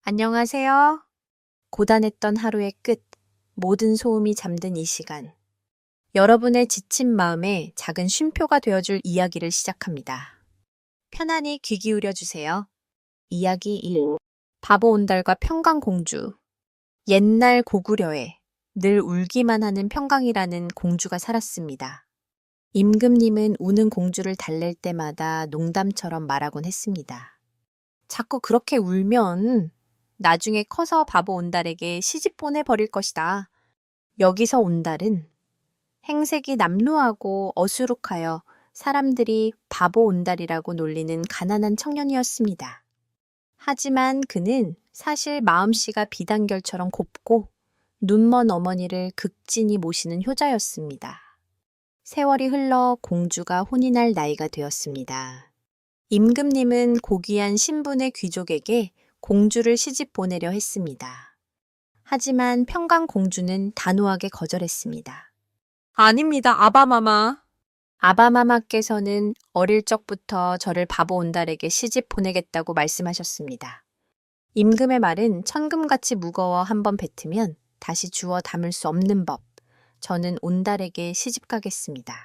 안녕하세요. 고단했던 하루의 끝, 모든 소음이 잠든 이 시간. 여러분의 지친 마음에 작은 쉼표가 되어줄 이야기를 시작합니다. 편안히 귀 기울여 주세요. 이야기 1. 바보 온달과 평강공주. 옛날 고구려에 늘 울기만 하는 평강이라는 공주가 살았습니다. 임금님은 우는 공주를 달랠 때마다 농담처럼 말하곤 했습니다. 자꾸 그렇게 울면 나중에 커서 바보 온달에게 시집 보내버릴 것이다. 여기서 온달은 행색이 남루하고 어수룩하여 사람들이 바보 온달이라고 놀리는 가난한 청년이었습니다. 하지만 그는 사실 마음씨가 비단결처럼 곱고 눈먼 어머니를 극진히 모시는 효자였습니다. 세월이 흘러 공주가 혼이 날 나이가 되었습니다. 임금님은 고귀한 신분의 귀족에게 공주를 시집 보내려 했습니다. 하지만 평강공주는 단호하게 거절했습니다. 아닙니다, 아바마마. 아바마마께서는 어릴 적부터 저를 바보 온달에게 시집 보내겠다고 말씀하셨습니다. 임금의 말은 천금같이 무거워 한번 뱉으면 다시 주워 담을 수 없는 법. 저는 온달에게 시집 가겠습니다.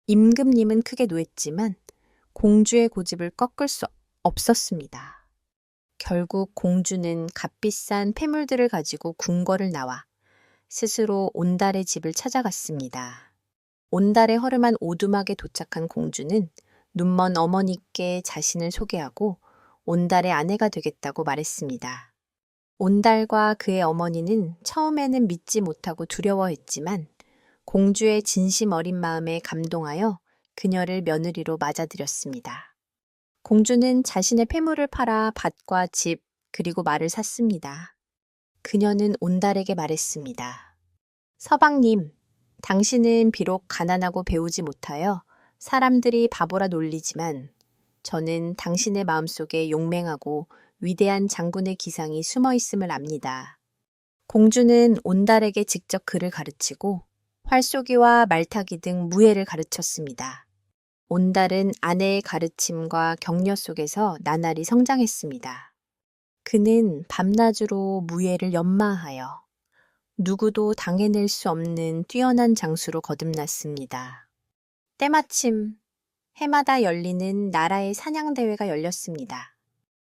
임금님은 크게 노했지만 공주의 고집을 꺾을 수 없었습니다. 결국 공주는 값비싼 폐물들을 가지고 궁궐을 나와 스스로 온달의 집을 찾아갔습니다. 온달의 허름한 오두막에 도착한 공주는 눈먼 어머니께 자신을 소개하고 온달의 아내가 되겠다고 말했습니다. 온달과 그의 어머니는 처음에는 믿지 못하고 두려워했지만 공주의 진심 어린 마음에 감동하여 그녀를 며느리로 맞아들였습니다. 공주는 자신의 폐물을 팔아 밭과 집, 그리고 말을 샀습니다. 그녀는 온달에게 말했습니다. 서방님, 당신은 비록 가난하고 배우지 못하여 사람들이 바보라 놀리지만 저는 당신의 마음속에 용맹하고 위대한 장군의 기상이 숨어 있음을 압니다. 공주는 온달에게 직접 글을 가르치고 활쏘기와 말타기 등 무예를 가르쳤습니다. 온달은 아내의 가르침과 격려 속에서 나날이 성장했습니다. 그는 밤낮으로 무예를 연마하여 누구도 당해낼 수 없는 뛰어난 장수로 거듭났습니다. 때마침 해마다 열리는 나라의 사냥대회가 열렸습니다.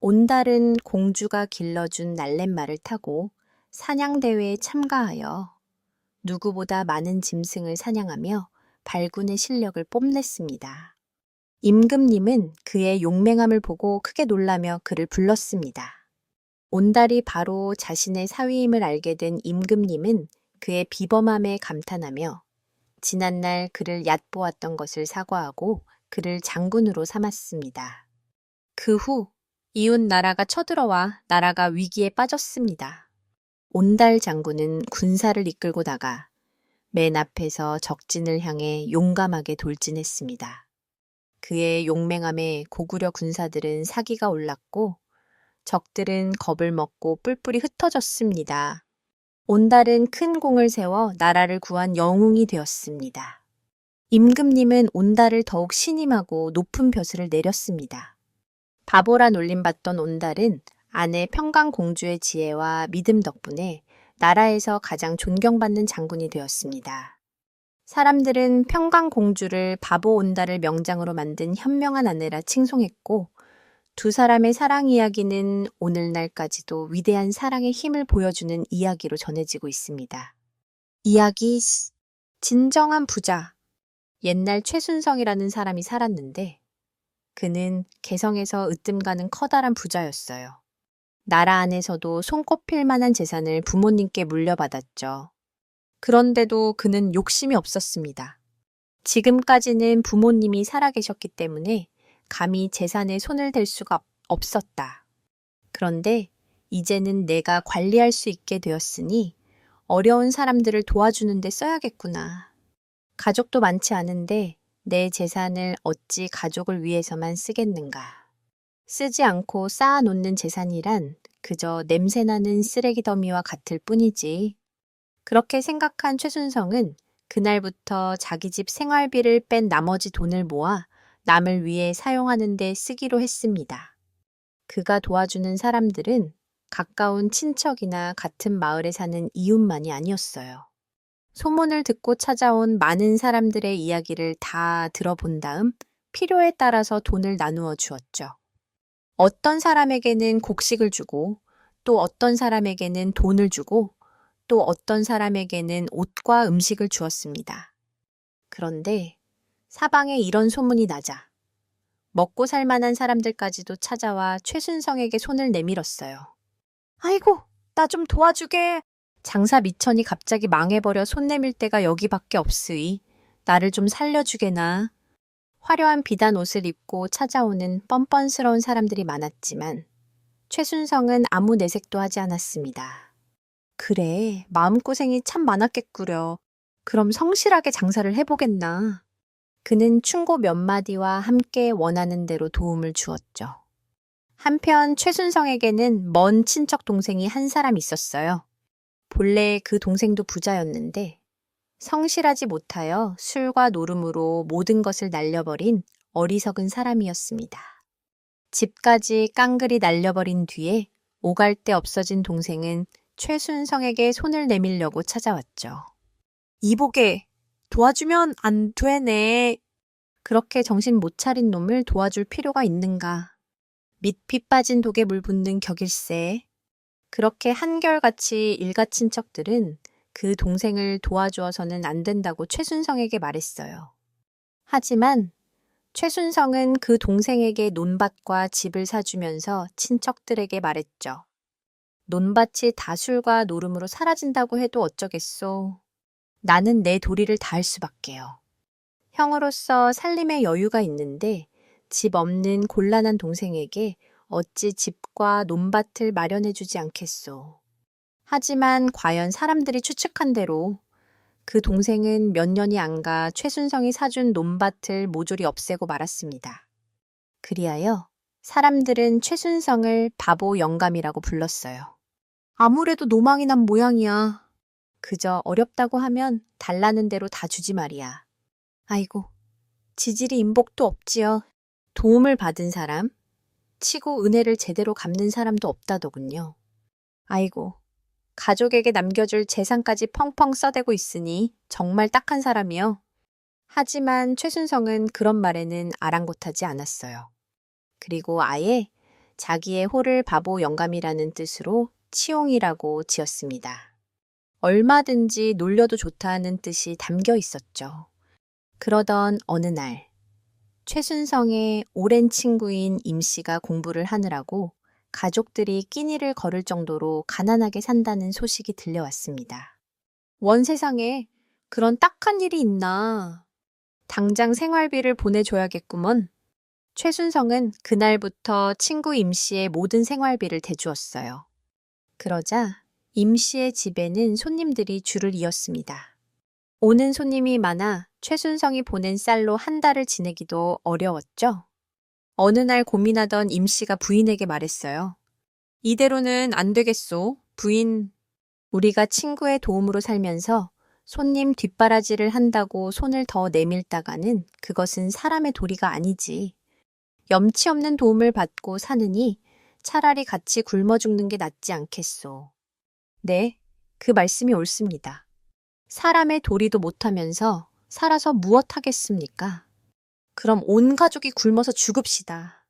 온달은 공주가 길러준 날렛말을 타고 사냥대회에 참가하여 누구보다 많은 짐승을 사냥하며 발군의 실력을 뽐냈습니다. 임금님은 그의 용맹함을 보고 크게 놀라며 그를 불렀습니다. 온달이 바로 자신의 사위임을 알게 된 임금님은 그의 비범함에 감탄하며 지난날 그를 얕보았던 것을 사과하고 그를 장군으로 삼았습니다. 그 후 이웃 나라가 쳐들어와 나라가 위기에 빠졌습니다. 온달 장군은 군사를 이끌고 나가 맨 앞에서 적진을 향해 용감하게 돌진했습니다. 그의 용맹함에 고구려 군사들은 사기가 올랐고 적들은 겁을 먹고 뿔뿔이 흩어졌습니다. 온달은 큰 공을 세워 나라를 구한 영웅이 되었습니다. 임금님은 온달을 더욱 신임하고 높은 벼슬을 내렸습니다. 바보라 놀림받던 온달은 아내 평강공주의 지혜와 믿음 덕분에 나라에서 가장 존경받는 장군이 되었습니다. 사람들은 평강공주를 바보 온달을 명장으로 만든 현명한 아내라 칭송했고 두 사람의 사랑 이야기는 오늘날까지도 위대한 사랑의 힘을 보여주는 이야기로 전해지고 있습니다. 이야기 진정한 부자. 옛날 최순성이라는 사람이 살았는데 그는 개성에서 으뜸가는 커다란 부자였어요. 나라 안에서도 손꼽힐 만한 재산을 부모님께 물려받았죠. 그런데도 그는 욕심이 없었습니다. 지금까지는 부모님이 살아계셨기 때문에 감히 재산에 손을 댈 수가 없었다. 그런데 이제는 내가 관리할 수 있게 되었으니 어려운 사람들을 도와주는 데 써야겠구나. 가족도 많지 않은데 내 재산을 어찌 가족을 위해서만 쓰겠는가. 쓰지 않고 쌓아놓는 재산이란 그저 냄새나는 쓰레기 더미와 같을 뿐이지. 그렇게 생각한 최순성은 그날부터 자기 집 생활비를 뺀 나머지 돈을 모아 남을 위해 사용하는 데 쓰기로 했습니다. 그가 도와주는 사람들은 가까운 친척이나 같은 마을에 사는 이웃만이 아니었어요. 소문을 듣고 찾아온 많은 사람들의 이야기를 다 들어본 다음 필요에 따라서 돈을 나누어 주었죠. 어떤 사람에게는 곡식을 주고, 또 어떤 사람에게는 돈을 주고, 또 어떤 사람에게는 옷과 음식을 주었습니다. 그런데 사방에 이런 소문이 나자 먹고 살 만한 사람들까지도 찾아와 최순성에게 손을 내밀었어요. 아이고, 나 좀 도와주게. 장사 미천이 갑자기 망해버려 손 내밀 데가 여기밖에 없으이. 나를 좀 살려주게나. 화려한 비단 옷을 입고 찾아오는 뻔뻔스러운 사람들이 많았지만 최순성은 아무 내색도 하지 않았습니다. 그래, 마음고생이 참 많았겠구려. 그럼 성실하게 장사를 해보겠나. 그는 충고 몇 마디와 함께 원하는 대로 도움을 주었죠. 한편 최순성에게는 먼 친척 동생이 한 사람 있었어요. 본래 그 동생도 부자였는데 성실하지 못하여 술과 노름으로 모든 것을 날려버린 어리석은 사람이었습니다. 집까지 깡그리 날려버린 뒤에 오갈 데 없어진 동생은 최순성에게 손을 내밀려고 찾아왔죠. 이보게, 도와주면 안 되네. 그렇게 정신 못 차린 놈을 도와줄 필요가 있는가. 밑피 빠진 독에 물 붓는 격일세. 그렇게 한결같이 일가 친척들은 그 동생을 도와주어서는 안 된다고 최순성에게 말했어요. 하지만 최순성은 그 동생에게 논밭과 집을 사주면서 친척들에게 말했죠. 논밭이 다술과 노름으로 사라진다고 해도 어쩌겠소. 나는 내 도리를 다할 수밖에요. 형으로서 살림에 여유가 있는데 집 없는 곤란한 동생에게 어찌 집과 논밭을 마련해주지 않겠소. 하지만 과연 사람들이 추측한 대로 그 동생은 몇 년이 안 가 최순성이 사준 논밭을 모조리 없애고 말았습니다. 그리하여 사람들은 최순성을 바보 영감이라고 불렀어요. 아무래도 노망이 난 모양이야. 그저 어렵다고 하면 달라는 대로 다 주지 말이야. 아이고, 지질이 인복도 없지요. 도움을 받은 사람, 치고 은혜를 제대로 갚는 사람도 없다더군요. 아이고, 가족에게 남겨줄 재산까지 펑펑 써대고 있으니 정말 딱한 사람이요. 하지만 최순성은 그런 말에는 아랑곳하지 않았어요. 그리고 아예 자기의 호를 바보 영감이라는 뜻으로 치용이라고 지었습니다. 얼마든지 놀려도 좋다는 뜻이 담겨 있었죠. 그러던 어느 날 최순성의 오랜 친구인 임씨가 공부를 하느라고 가족들이 끼니를 거를 정도로 가난하게 산다는 소식이 들려왔습니다. 원 세상에 그런 딱한 일이 있나. 당장 생활비를 보내줘야겠구먼. 최순성은 그날부터 친구 임씨의 모든 생활비를 대주었어요. 그러자 임씨의 집에는 손님들이 줄을 이었습니다. 오는 손님이 많아 최순성이 보낸 쌀로 한 달을 지내기도 어려웠죠. 어느 날 고민하던 임씨가 부인에게 말했어요. 이대로는 안 되겠소. 부인, 우리가 친구의 도움으로 살면서 손님 뒷바라지를 한다고 손을 더 내밀다가는 그것은 사람의 도리가 아니지. 염치 없는 도움을 받고 사느니 차라리 같이 굶어 죽는 게 낫지 않겠소. 네, 그 말씀이 옳습니다. 사람의 도리도 못하면서 살아서 무엇하겠습니까? 그럼 온 가족이 굶어서 죽읍시다.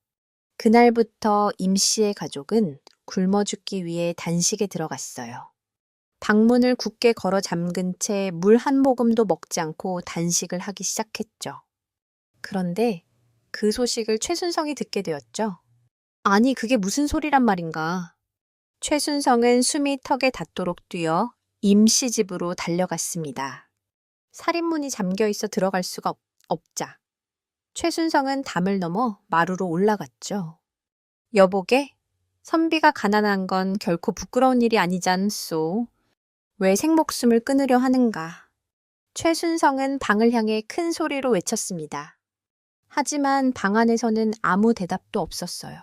그날부터 임씨의 가족은 굶어 죽기 위해 단식에 들어갔어요. 방문을 굳게 걸어 잠근 채 물 한 모금도 먹지 않고 단식을 하기 시작했죠. 그런데 그 소식을 최순성이 듣게 되었죠. 아니, 그게 무슨 소리란 말인가. 최순성은 숨이 턱에 닿도록 뛰어 임씨 집으로 달려갔습니다. 살인문이 잠겨 있어 들어갈 수가 없자 최순성은 담을 넘어 마루로 올라갔죠. 여보게, 선비가 가난한 건 결코 부끄러운 일이 아니잖소. 왜 생목숨을 끊으려 하는가. 최순성은 방을 향해 큰 소리로 외쳤습니다. 하지만 방 안에서는 아무 대답도 없었어요.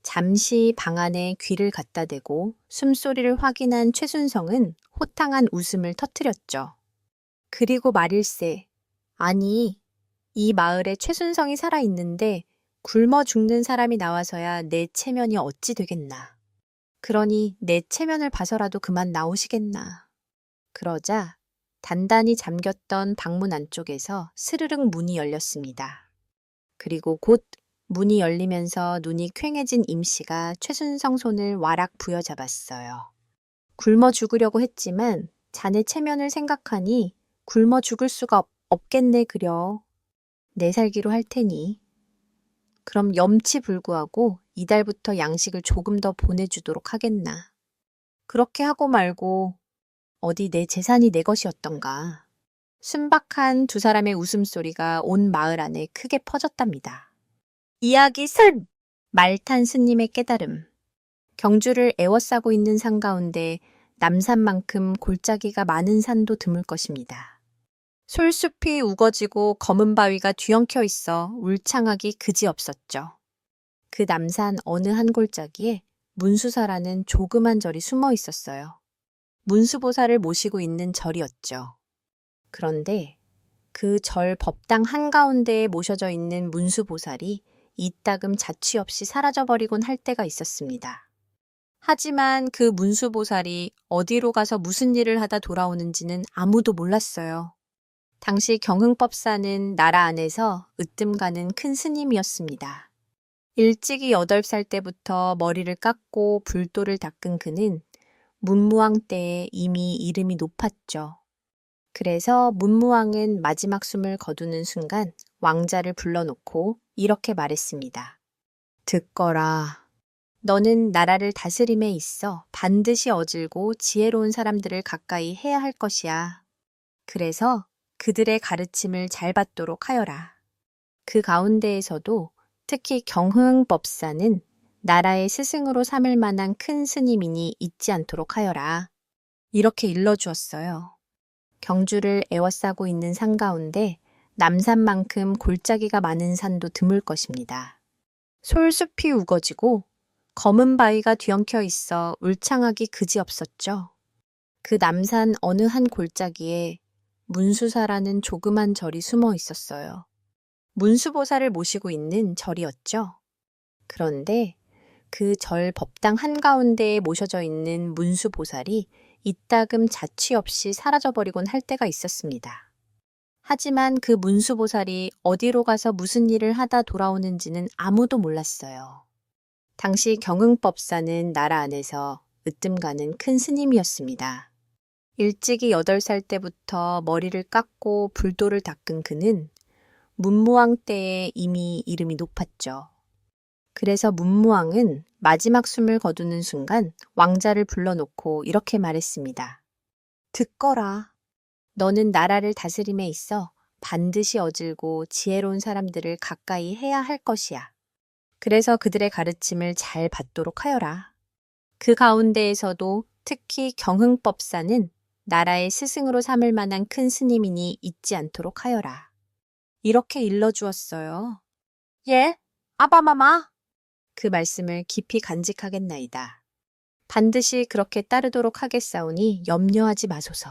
잠시 방 안에 귀를 갖다 대고 숨소리를 확인한 최순성은 호탕한 웃음을 터뜨렸죠. 그리고 말일세, 아니, 이 마을에 최순성이 살아있는데 굶어 죽는 사람이 나와서야 내 체면이 어찌 되겠나. 그러니 내 체면을 봐서라도 그만 나오시겠나. 그러자 단단히 잠겼던 방문 안쪽에서 스르륵 문이 열렸습니다. 그리고 곧 문이 열리면서 눈이 퀭해진 임씨가 최순성 손을 와락 부여잡았어요. 굶어 죽으려고 했지만 자네 체면을 생각하니 굶어 죽을 수가 없겠네 그려. 내 살기로 할 테니. 그럼 염치불구하고 이달부터 양식을 조금 더 보내주도록 하겠나. 그렇게 하고 말고 어디 내 재산이 내 것이었던가. 순박한 두 사람의 웃음소리가 온 마을 안에 크게 퍼졌답니다. 이야기 설! 말탄 스님의 깨달음. 경주를 에워싸고 있는 산 가운데 남산만큼 골짜기가 많은 산도 드물 것입니다. 솔숲이 우거지고 검은 바위가 뒤엉켜 있어 울창하기 그지없었죠. 그 남산 어느 한 골짜기에 문수사라는 조그만 절이 숨어 있었어요. 문수보살을 모시고 있는 절이었죠. 그런데 그 절 법당 한가운데에 모셔져 있는 문수보살이 이따금 자취 없이 사라져버리곤 할 때가 있었습니다. 하지만 그 문수보살이 어디로 가서 무슨 일을 하다 돌아오는지는 아무도 몰랐어요. 당시 경흥법사는 나라 안에서 으뜸 가는 큰 스님이었습니다. 일찍이 8살 때부터 머리를 깎고 불도를 닦은 그는 문무왕 때에 이미 이름이 높았죠. 그래서 문무왕은 마지막 숨을 거두는 순간 왕자를 불러놓고 이렇게 말했습니다. 듣거라. 너는 나라를 다스림에 있어 반드시 어질고 지혜로운 사람들을 가까이 해야 할 것이야. 그래서 그들의 가르침을 잘 받도록 하여라. 그 가운데에서도 특히 경흥법사는 나라의 스승으로 삼을 만한 큰 스님이니 잊지 않도록 하여라. 이렇게 일러주었어요. 경주를 에워싸고 있는 산 가운데 남산만큼 골짜기가 많은 산도 드물 것입니다. 솔숲이 우거지고 검은 바위가 뒤엉켜 있어 울창하기 그지없었죠. 그 남산 어느 한 골짜기에 문수사라는 조그만 절이 숨어 있었어요. 문수보살을 모시고 있는 절이었죠. 그런데 그 절 법당 한가운데에 모셔져 있는 문수보살이 이따금 자취 없이 사라져버리곤 할 때가 있었습니다. 하지만 그 문수보살이 어디로 가서 무슨 일을 하다 돌아오는지는 아무도 몰랐어요. 당시 경흥법사는 나라 안에서 으뜸 가는 큰 스님이었습니다. 일찍이 8살 때부터 머리를 깎고 불도를 닦은 그는 문무왕 때에 이미 이름이 높았죠. 그래서 문무왕은 마지막 숨을 거두는 순간 왕자를 불러놓고 이렇게 말했습니다. 듣거라. 너는 나라를 다스림에 있어 반드시 어질고 지혜로운 사람들을 가까이 해야 할 것이야. 그래서 그들의 가르침을 잘 받도록 하여라. 그 가운데에서도 특히 경흥법사는 나라의 스승으로 삼을 만한 큰 스님이니 잊지 않도록 하여라. 이렇게 일러주었어요. 예, 아바마마. 그 말씀을 깊이 간직하겠나이다. 반드시 그렇게 따르도록 하겠사오니 염려하지 마소서.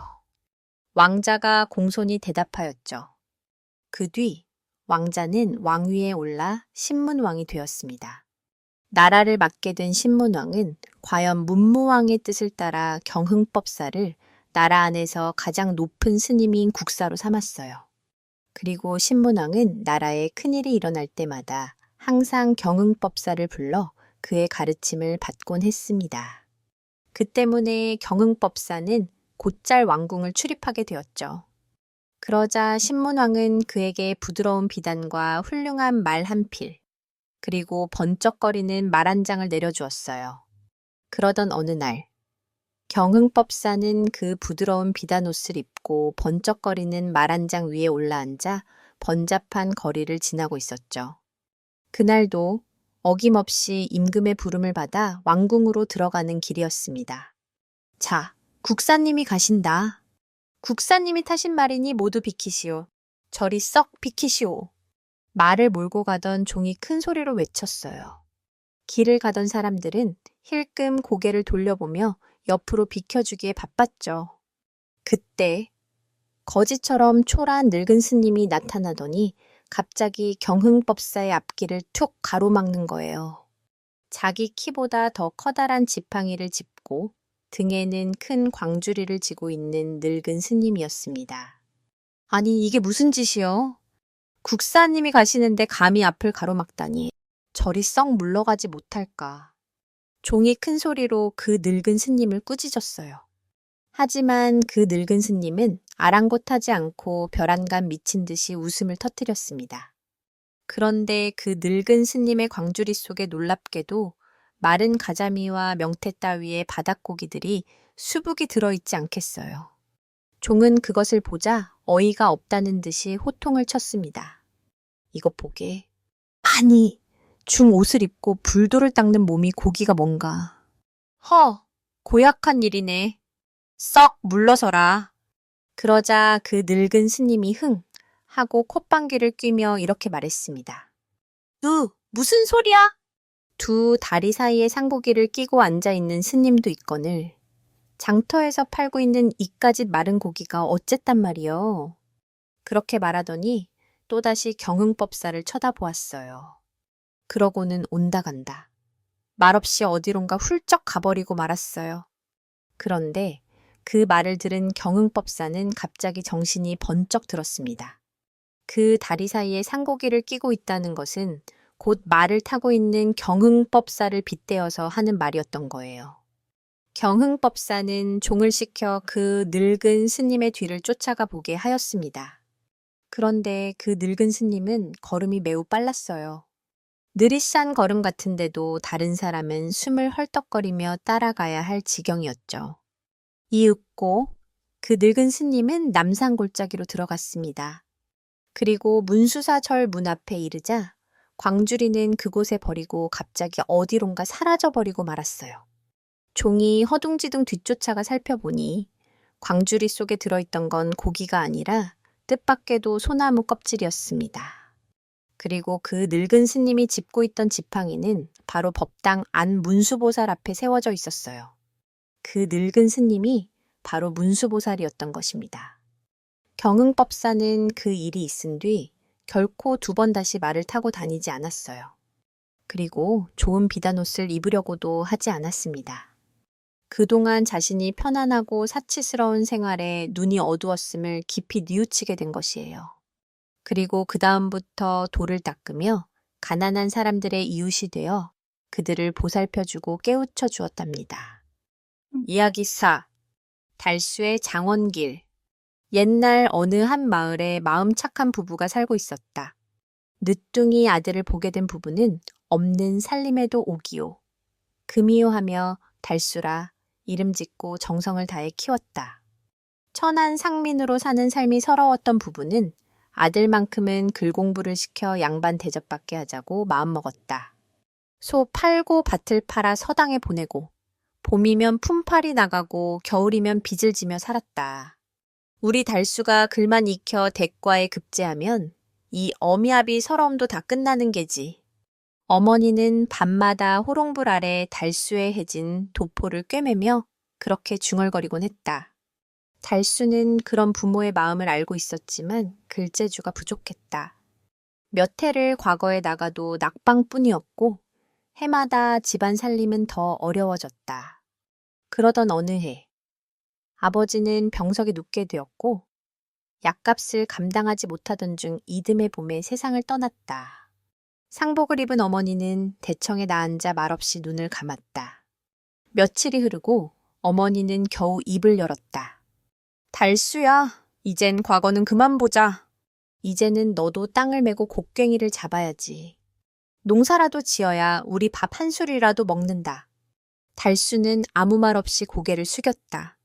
왕자가 공손히 대답하였죠. 그 뒤 왕자는 왕위에 올라 신문왕이 되었습니다. 나라를 맡게 된 신문왕은 과연 문무왕의 뜻을 따라 경흥법사를 나라 안에서 가장 높은 스님인 국사로 삼았어요. 그리고 신문왕은 나라에 큰일이 일어날 때마다 항상 경흥법사를 불러 그의 가르침을 받곤 했습니다. 그 때문에 경흥법사는 곧잘 왕궁을 출입하게 되었죠. 그러자 신문왕은 그에게 부드러운 비단과 훌륭한 말 한 필, 그리고 번쩍거리는 말 한 장을 내려주었어요. 그러던 어느 날, 경흥법사는 그 부드러운 비단옷을 입고 번쩍거리는 말 한 장 위에 올라앉아 번잡한 거리를 지나고 있었죠. 그날도 어김없이 임금의 부름을 받아 왕궁으로 들어가는 길이었습니다. 자, 국사님이 가신다. 국사님이 타신 말이니 모두 비키시오. 저리 썩 비키시오. 말을 몰고 가던 종이 큰 소리로 외쳤어요. 길을 가던 사람들은 힐끔 고개를 돌려보며 옆으로 비켜주기에 바빴죠. 그때 거지처럼 초라한 늙은 스님이 나타나더니 갑자기 경흥법사의 앞길을 툭 가로막는 거예요. 자기 키보다 더 커다란 지팡이를 짚고 등에는 큰 광주리를 지고 있는 늙은 스님이었습니다. 아니, 이게 무슨 짓이요? 국사님이 가시는데 감히 앞을 가로막다니. 저리 썩 물러가지 못할까. 종이 큰 소리로 그 늙은 스님을 꾸짖었어요. 하지만 그 늙은 스님은 아랑곳하지 않고 벼랑간 미친 듯이 웃음을 터뜨렸습니다. 그런데 그 늙은 스님의 광주리 속에 놀랍게도 마른 가자미와 명태 따위의 바닥고기들이 수북이 들어있지 않겠어요. 종은 그것을 보자 어이가 없다는 듯이 호통을 쳤습니다. 이것 보게. 아니, 중 옷을 입고 불도를 닦는 몸이 고기가 뭔가. 고약한 일이네. 썩 물러서라. 그러자 그 늙은 스님이 흥 하고 콧방귀를 뀌며 이렇게 말했습니다. 무슨 소리야? 두 다리 사이에 상고기를 끼고 앉아있는 스님도 있거늘 장터에서 팔고 있는 이까짓 마른 고기가 어쨌단 말이요. 그렇게 말하더니 또다시 경흥법사를 쳐다보았어요. 그러고는 온다 간다. 말없이 어디론가 훌쩍 가버리고 말았어요. 그런데 그 말을 들은 경흥법사는 갑자기 정신이 번쩍 들었습니다. 그 다리 사이에 상고기를 끼고 있다는 것은 곧 말을 타고 있는 경흥법사를 빗대어서 하는 말이었던 거예요. 경흥법사는 종을 시켜 그 늙은 스님의 뒤를 쫓아가 보게 하였습니다. 그런데 그 늙은 스님은 걸음이 매우 빨랐어요. 느릿산 걸음 같은데도 다른 사람은 숨을 헐떡거리며 따라가야 할 지경이었죠. 이윽고 그 늙은 스님은 남산 골짜기로 들어갔습니다. 그리고 문수사절 문 앞에 이르자 광주리는 그곳에 버리고 갑자기 어디론가 사라져버리고 말았어요. 종이 허둥지둥 뒤쫓아가 살펴보니 광주리 속에 들어있던 건 고기가 아니라 뜻밖에도 소나무 껍질이었습니다. 그리고 그 늙은 스님이 짚고 있던 지팡이는 바로 법당 안 문수보살 앞에 세워져 있었어요. 그 늙은 스님이 바로 문수보살이었던 것입니다. 경흥법사는 그 일이 있은 뒤 결코 두 번 다시 말을 타고 다니지 않았어요. 그리고 좋은 비단옷을 입으려고도 하지 않았습니다. 그동안 자신이 편안하고 사치스러운 생활에 눈이 어두웠음을 깊이 뉘우치게 된 것이에요. 그리고 그 다음부터 돌을 닦으며 가난한 사람들의 이웃이 되어 그들을 보살펴주고 깨우쳐 주었답니다. 이야기 4. 달수의 장원길. 옛날 어느 한 마을에 마음 착한 부부가 살고 있었다. 늦둥이 아들을 보게 된 부부는 없는 살림에도 오기요. 금이요 하며 달수라 이름 짓고 정성을 다해 키웠다. 천한 상민으로 사는 삶이 서러웠던 부부는 아들만큼은 글 공부를 시켜 양반 대접받게 하자고 마음먹었다. 소 팔고 밭을 팔아 서당에 보내고 봄이면 품팔이 나가고 겨울이면 빚을 지며 살았다. 우리 달수가 글만 익혀 대과에 급제하면 이 어미아비 서러움도 다 끝나는 게지. 어머니는 밤마다 호롱불 아래 달수에 해진 도포를 꿰매며 그렇게 중얼거리곤 했다. 달수는 그런 부모의 마음을 알고 있었지만 글재주가 부족했다. 몇 해를 과거에 나가도 낙방뿐이었고 해마다 집안 살림은 더 어려워졌다. 그러던 어느 해 아버지는 병석에 눕게 되었고 약값을 감당하지 못하던 중 이듬해 봄에 세상을 떠났다. 상복을 입은 어머니는 대청에 나앉아 말없이 눈을 감았다. 며칠이 흐르고 어머니는 겨우 입을 열었다. 달수야, 이젠 과거는 그만 보자. 이제는 너도 땅을 메고 곡괭이를 잡아야지. 농사라도 지어야 우리 밥 한 술이라도 먹는다. 달수는 아무 말 없이 고개를 숙였다.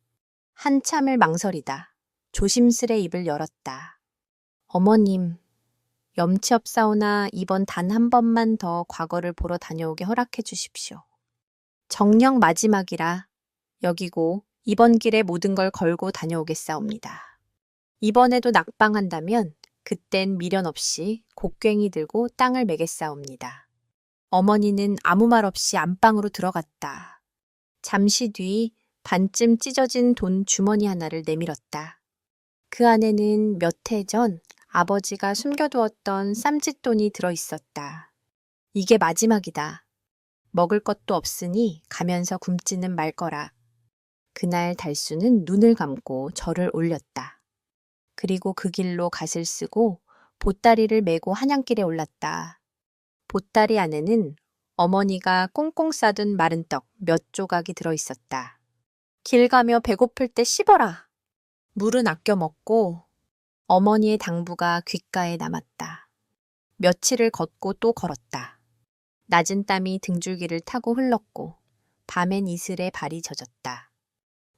한참을 망설이다. 조심스레 입을 열었다. 어머님, 염치 없사오나 이번 단 한 번만 더 과거를 보러 다녀오게 허락해 주십시오. 정녕 마지막이라 여기고 이번 길에 모든 걸 걸고 다녀오겠사옵니다. 이번에도 낙방한다면 그땐 미련 없이 곡괭이 들고 땅을 매겠사옵니다. 어머니는 아무 말 없이 안방으로 들어갔다. 잠시 뒤 반쯤 찢어진 돈 주머니 하나를 내밀었다. 그 안에는 몇 해 전 아버지가 숨겨두었던 쌈짓돈이 들어있었다. 이게 마지막이다. 먹을 것도 없으니 가면서 굶지는 말거라. 그날 달수는 눈을 감고 절을 올렸다. 그리고 그 길로 갓을 쓰고 보따리를 메고 한양길에 올랐다. 보따리 안에는 어머니가 꽁꽁 싸둔 마른 떡 몇 조각이 들어있었다. 길 가며 배고플 때 씹어라. 물은 아껴 먹고 어머니의 당부가 귓가에 남았다. 며칠을 걷고 또 걸었다. 낮은 땀이 등줄기를 타고 흘렀고 밤엔 이슬에 발이 젖었다.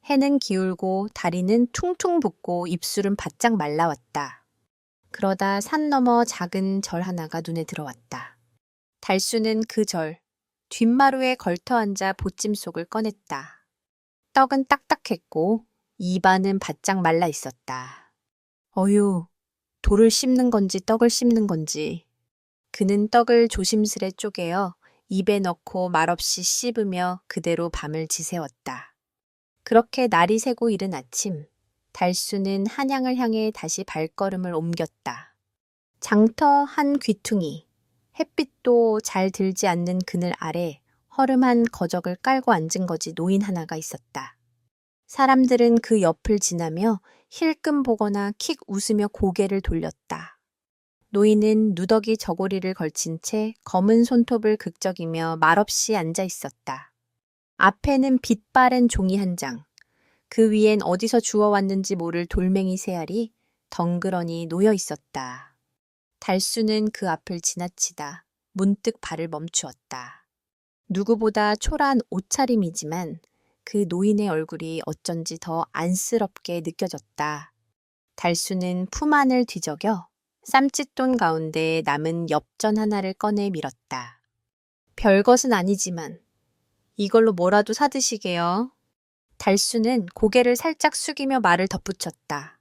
해는 기울고 다리는 퉁퉁 붓고 입술은 바짝 말라왔다. 그러다 산 너머 작은 절 하나가 눈에 들어왔다. 달수는 그 절, 뒷마루에 걸터 앉아 보찜 속을 꺼냈다. 떡은 딱딱했고 입안은 바짝 말라 있었다. 어휴, 돌을 씹는 건지 떡을 씹는 건지. 그는 떡을 조심스레 쪼개어 입에 넣고 말없이 씹으며 그대로 밤을 지새웠다. 그렇게 날이 새고 이른 아침, 달수는 한양을 향해 다시 발걸음을 옮겼다. 장터 한 귀퉁이, 햇빛도 잘 들지 않는 그늘 아래 허름한 거적을 깔고 앉은 거지 노인 하나가 있었다. 사람들은 그 옆을 지나며 힐끔 보거나 킥 웃으며 고개를 돌렸다. 노인은 누더기 저고리를 걸친 채 검은 손톱을 극적이며 말없이 앉아 있었다. 앞에는 빛 바랜 종이 한 장, 그 위엔 어디서 주워왔는지 모를 돌멩이 새알이 덩그러니 놓여 있었다. 달수는 그 앞을 지나치다 문득 발을 멈추었다. 누구보다 초라한 옷차림이지만 그 노인의 얼굴이 어쩐지 더 안쓰럽게 느껴졌다. 달수는 품 안을 뒤적여 쌈짓돈 가운데 남은 엽전 하나를 꺼내 밀었다. 별것은 아니지만 이걸로 뭐라도 사드시게요. 달수는 고개를 살짝 숙이며 말을 덧붙였다.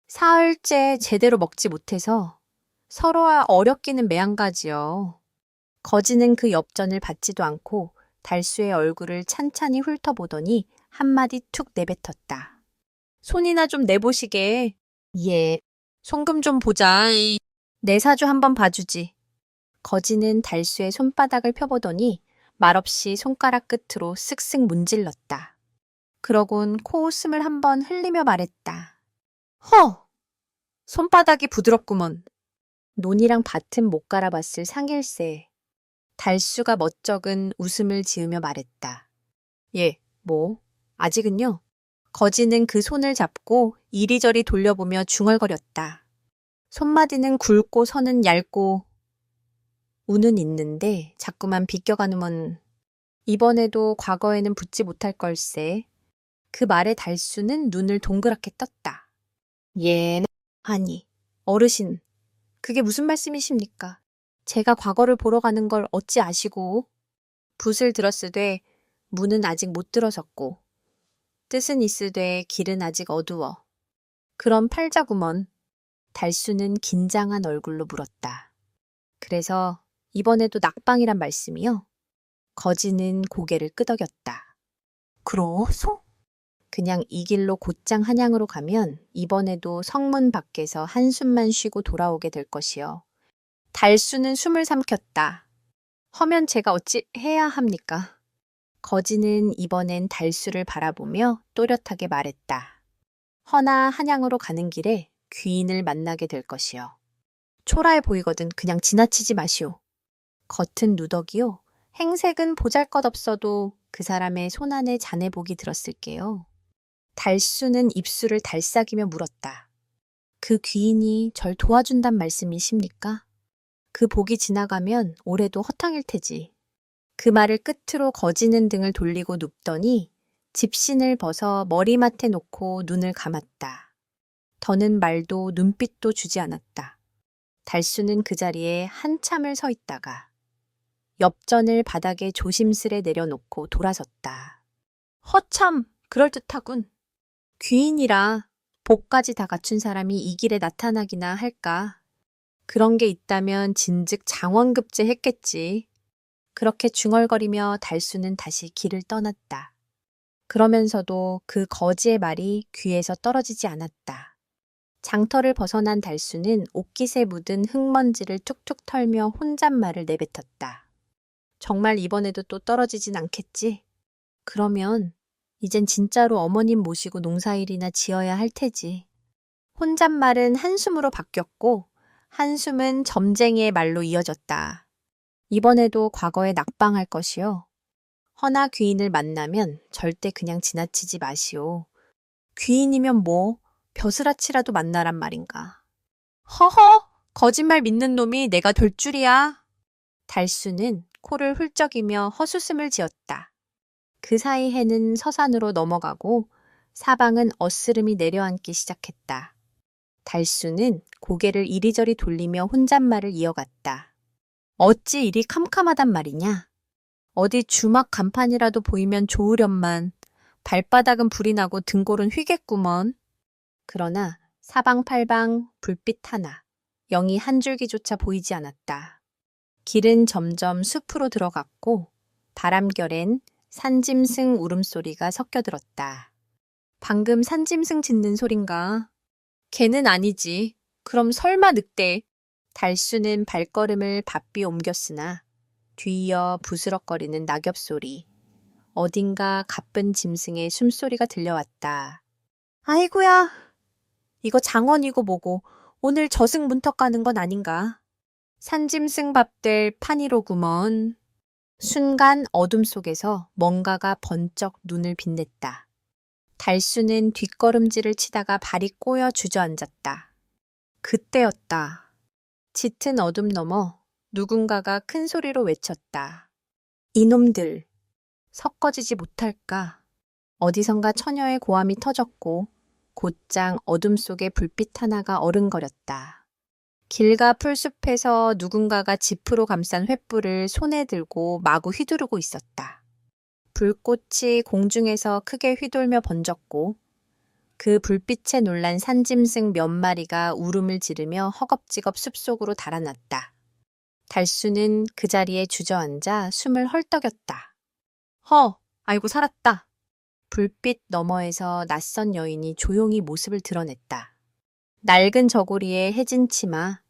사흘째 제대로 먹지 못해서 서로와 어렵기는 매한가지요. 거지는 그 엽전을 받지도 않고 달수의 얼굴을 찬찬히 훑어보더니 한마디 툭 내뱉었다. 손이나 좀 내보시게. 예, 손금 좀 보자. 내 사주 한번 봐주지. 거지는 달수의 손바닥을 펴보더니 말없이 손가락 끝으로 쓱쓱 문질렀다. 그러곤 코웃음을 한번 흘리며 말했다. 허! 손바닥이 부드럽구먼. 논이랑 밭은 못 갈아봤을 상일세. 달수가 멋쩍은 웃음을 지으며 말했다. 예, 뭐, 아직은요. 거지는 그 손을 잡고 이리저리 돌려보며 중얼거렸다. 손마디는 굵고 선은 얇고 우는 있는데 자꾸만 비껴가누면 이번에도 과거에는 붙지 못할 걸세. 그 말에 달수는 눈을 동그랗게 떴다. 예, 아니, 어르신, 그게 무슨 말씀이십니까? 제가 과거를 보러 가는 걸 어찌 아시고? 붓을 들었으되 문은 아직 못 들어섰고 뜻은 있으되 길은 아직 어두워. 그럼 팔자구먼. 달수는 긴장한 얼굴로 물었다. 그래서 이번에도 낙방이란 말씀이요? 거지는 고개를 끄덕였다. 그러소? 그냥 이 길로 곧장 한양으로 가면 이번에도 성문 밖에서 한숨만 쉬고 돌아오게 될 것이요. 달수는 숨을 삼켰다. 허면 제가 어찌 해야 합니까? 거지는 이번엔 달수를 바라보며 또렷하게 말했다. 허나 한양으로 가는 길에 귀인을 만나게 될 것이요. 초라해 보이거든 그냥 지나치지 마시오. 겉은 누더기요. 행색은 보잘것없어도 그 사람의 손 안에 자네복이 들었을게요. 달수는 입술을 달싹이며 물었다. 그 귀인이 절 도와준단 말씀이십니까? 그 복이 지나가면 올해도 허탕일 테지. 그 말을 끝으로 거지는 등을 돌리고 눕더니 집신을 벗어 머리맡에 놓고 눈을 감았다. 더는 말도 눈빛도 주지 않았다. 달수는 그 자리에 한참을 서 있다가 엽전을 바닥에 조심스레 내려놓고 돌아섰다. 허참, 그럴듯하군. 귀인이라 복까지 다 갖춘 사람이 이 길에 나타나기나 할까. 그런 게 있다면 진즉 장원급제 했겠지. 그렇게 중얼거리며 달수는 다시 길을 떠났다. 그러면서도 그 거지의 말이 귀에서 떨어지지 않았다. 장터를 벗어난 달수는 옷깃에 묻은 흙먼지를 툭툭 털며 혼잣말을 내뱉었다. 정말 이번에도 또 떨어지진 않겠지? 그러면 이젠 진짜로 어머님 모시고 농사일이나 지어야 할 테지. 혼잣말은 한숨으로 바뀌었고 한숨은 점쟁이의 말로 이어졌다. 이번에도 과거에 낙방할 것이요. 허나 귀인을 만나면 절대 그냥 지나치지 마시오. 귀인이면 뭐 벼슬아치라도 만나란 말인가. 허허! 거짓말 믿는 놈이 내가 될 줄이야. 달수는 코를 훌쩍이며 헛웃음을 지었다. 그 사이 해는 서산으로 넘어가고 사방은 어스름이 내려앉기 시작했다. 달수는 고개를 이리저리 돌리며 혼잣말을 이어갔다. 어찌 이리 캄캄하단 말이냐? 어디 주막 간판이라도 보이면 좋으련만 발바닥은 불이 나고 등골은 휘겠구먼. 그러나 사방팔방 불빛 하나, 영이 한 줄기조차 보이지 않았다. 길은 점점 숲으로 들어갔고 바람결엔 산짐승 울음소리가 섞여들었다. 방금 산짐승 짖는 소린가? 걔는 아니지. 그럼 설마 늑대. 달수는 발걸음을 바삐 옮겼으나 뒤이어 부스럭거리는 낙엽소리. 어딘가 가쁜 짐승의 숨소리가 들려왔다. 아이고야. 이거 장원이고 뭐고 오늘 저승 문턱 가는 건 아닌가? 산짐승 밥될 판이로구먼. 순간 어둠 속에서 뭔가가 번쩍 눈을 빛냈다. 달수는 뒷걸음질을 치다가 발이 꼬여 주저앉았다. 그때였다. 짙은 어둠 너머 누군가가 큰 소리로 외쳤다. 이놈들, 섞어지지 못할까? 어디선가 처녀의 고함이 터졌고 곧장 어둠 속에 불빛 하나가 어른거렸다. 길가 풀숲에서 누군가가 지프로 감싼 횃불을 손에 들고 마구 휘두르고 있었다. 불꽃이 공중에서 크게 휘돌며 번졌고 그 불빛에 놀란 산짐승 몇 마리가 울음을 지르며 허겁지겁 숲속으로 달아났다. 달수는 그 자리에 주저앉아 숨을 헐떡였다. 아이고 살았다. 불빛 너머에서 낯선 여인이 조용히 모습을 드러냈다. 낡은 저고리에 해진 치마,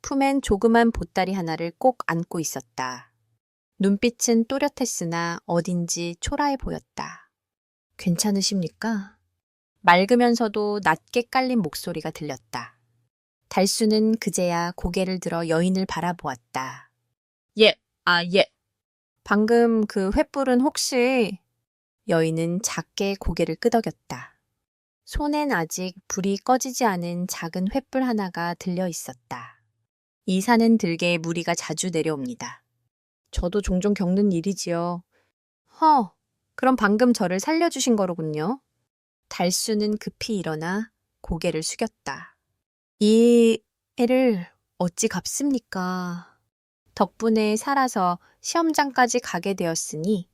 품엔 조그만 보따리 하나를 꼭 안고 있었다. 눈빛은 또렷했으나 어딘지 초라해 보였다. 괜찮으십니까? 맑으면서도 낮게 깔린 목소리가 들렸다. 달수는 그제야 고개를 들어 여인을 바라보았다. 예. 방금 그 횃불은 혹시... 여인은 작게 고개를 끄덕였다. 손엔 아직 불이 꺼지지 않은 작은 횃불 하나가 들려 있었다. 이 산은 들개 무리가 자주 내려옵니다. 저도 종종 겪는 일이지요. 그럼 방금 저를 살려주신 거로군요. 달수는 급히 일어나 고개를 숙였다. 이 애를 어찌 갚습니까? 덕분에 살아서 시험장까지 가게 되었으니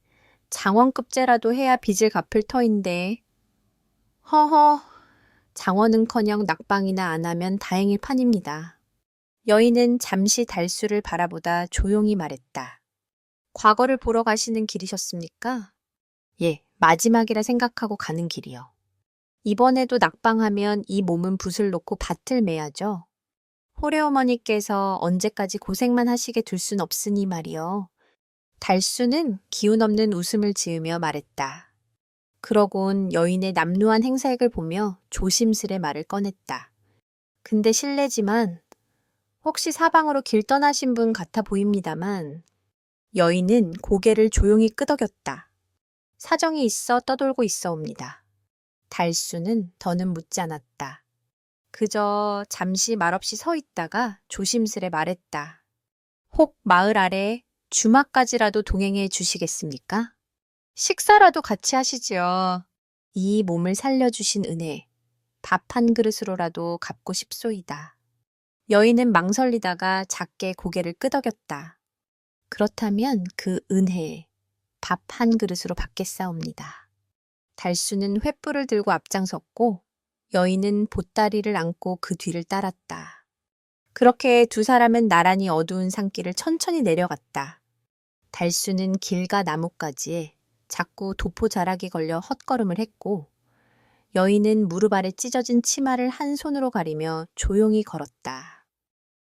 장원급제라도 해야 빚을 갚을 터인데. 장원은커녕 낙방이나 안 하면 다행일 판입니다. 여인은 잠시 달수를 바라보다 조용히 말했다. 과거를 보러 가시는 길이셨습니까? 예, 마지막이라 생각하고 가는 길이요. 이번에도 낙방하면 이 몸은 붓을 놓고 밭을 매야죠. 호래어머니께서 언제까지 고생만 하시게 둘 순 없으니 말이요. 달수는 기운 없는 웃음을 지으며 말했다. 그러곤 여인의 남루한 행색을 보며 조심스레 말을 꺼냈다. 근데 실례지만 혹시 사방으로 길 떠나신 분 같아 보입니다만. 여인은 고개를 조용히 끄덕였다. 사정이 있어 떠돌고 있어옵니다. 달수는 더는 묻지 않았다. 그저 잠시 말없이 서 있다가 조심스레 말했다. 혹 마을 아래 주막까지라도 동행해 주시겠습니까? 식사라도 같이 하시지요. 이 몸을 살려주신 은혜, 밥 한 그릇으로라도 갚고 싶소이다. 여인은 망설이다가 작게 고개를 끄덕였다. 그렇다면 그 은혜, 밥 한 그릇으로 받겠사옵니다. 달수는 횃불을 들고 앞장섰고 여인은 보따리를 안고 그 뒤를 따랐다. 그렇게 두 사람은 나란히 어두운 산길을 천천히 내려갔다. 달수는 길과 나뭇가지에 자꾸 도포자락이 걸려 헛걸음을 했고 여인은 무릎 아래 찢어진 치마를 한 손으로 가리며 조용히 걸었다.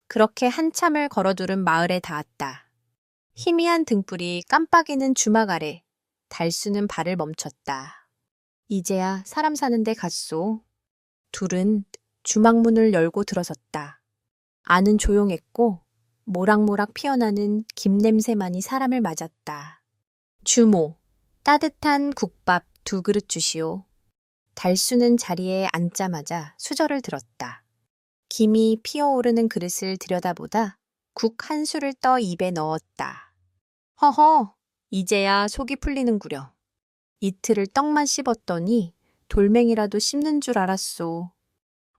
그렇게 한참을 걸어두른 마을에 닿았다. 희미한 등불이 깜빡이는 주막 아래 달수는 발을 멈췄다. 이제야 사람 사는데 갔소. 둘은 주막문을 열고 들어섰다. 안은 조용했고 모락모락 피어나는 김 냄새만이 사람을 맞았다. 주모, 따뜻한 국밥 2그릇 주시오. 달수는 자리에 앉자마자 수저를 들었다. 김이 피어오르는 그릇을 들여다보다 국 한 술을 떠 입에 넣었다. 허허, 이제야 속이 풀리는구려. 이틀을 떡만 씹었더니 돌멩이라도 씹는 줄 알았소.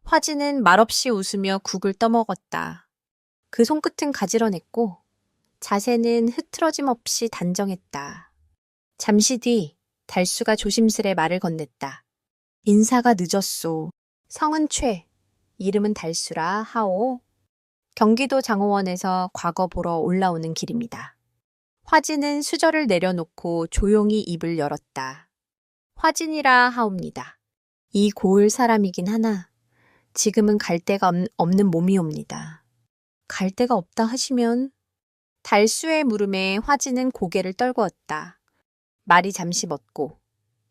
화진은 말없이 웃으며 국을 떠먹었다. 그 손끝은 가지런했고 자세는 흐트러짐 없이 단정했다. 잠시 뒤 달수가 조심스레 말을 건넸다. 인사가 늦었소. 성은 최, 이름은 달수라 하오. 경기도 장호원에서 과거 보러 올라오는 길입니다. 화진은 수저를 내려놓고 조용히 입을 열었다. 화진이라 하옵니다. 이 고을 사람이긴 하나 지금은 갈 데가 없는 몸이옵니다. 갈 데가 없다 하시면? 달수의 물음에 화진은 고개를 떨구었다. 말이 잠시 멎고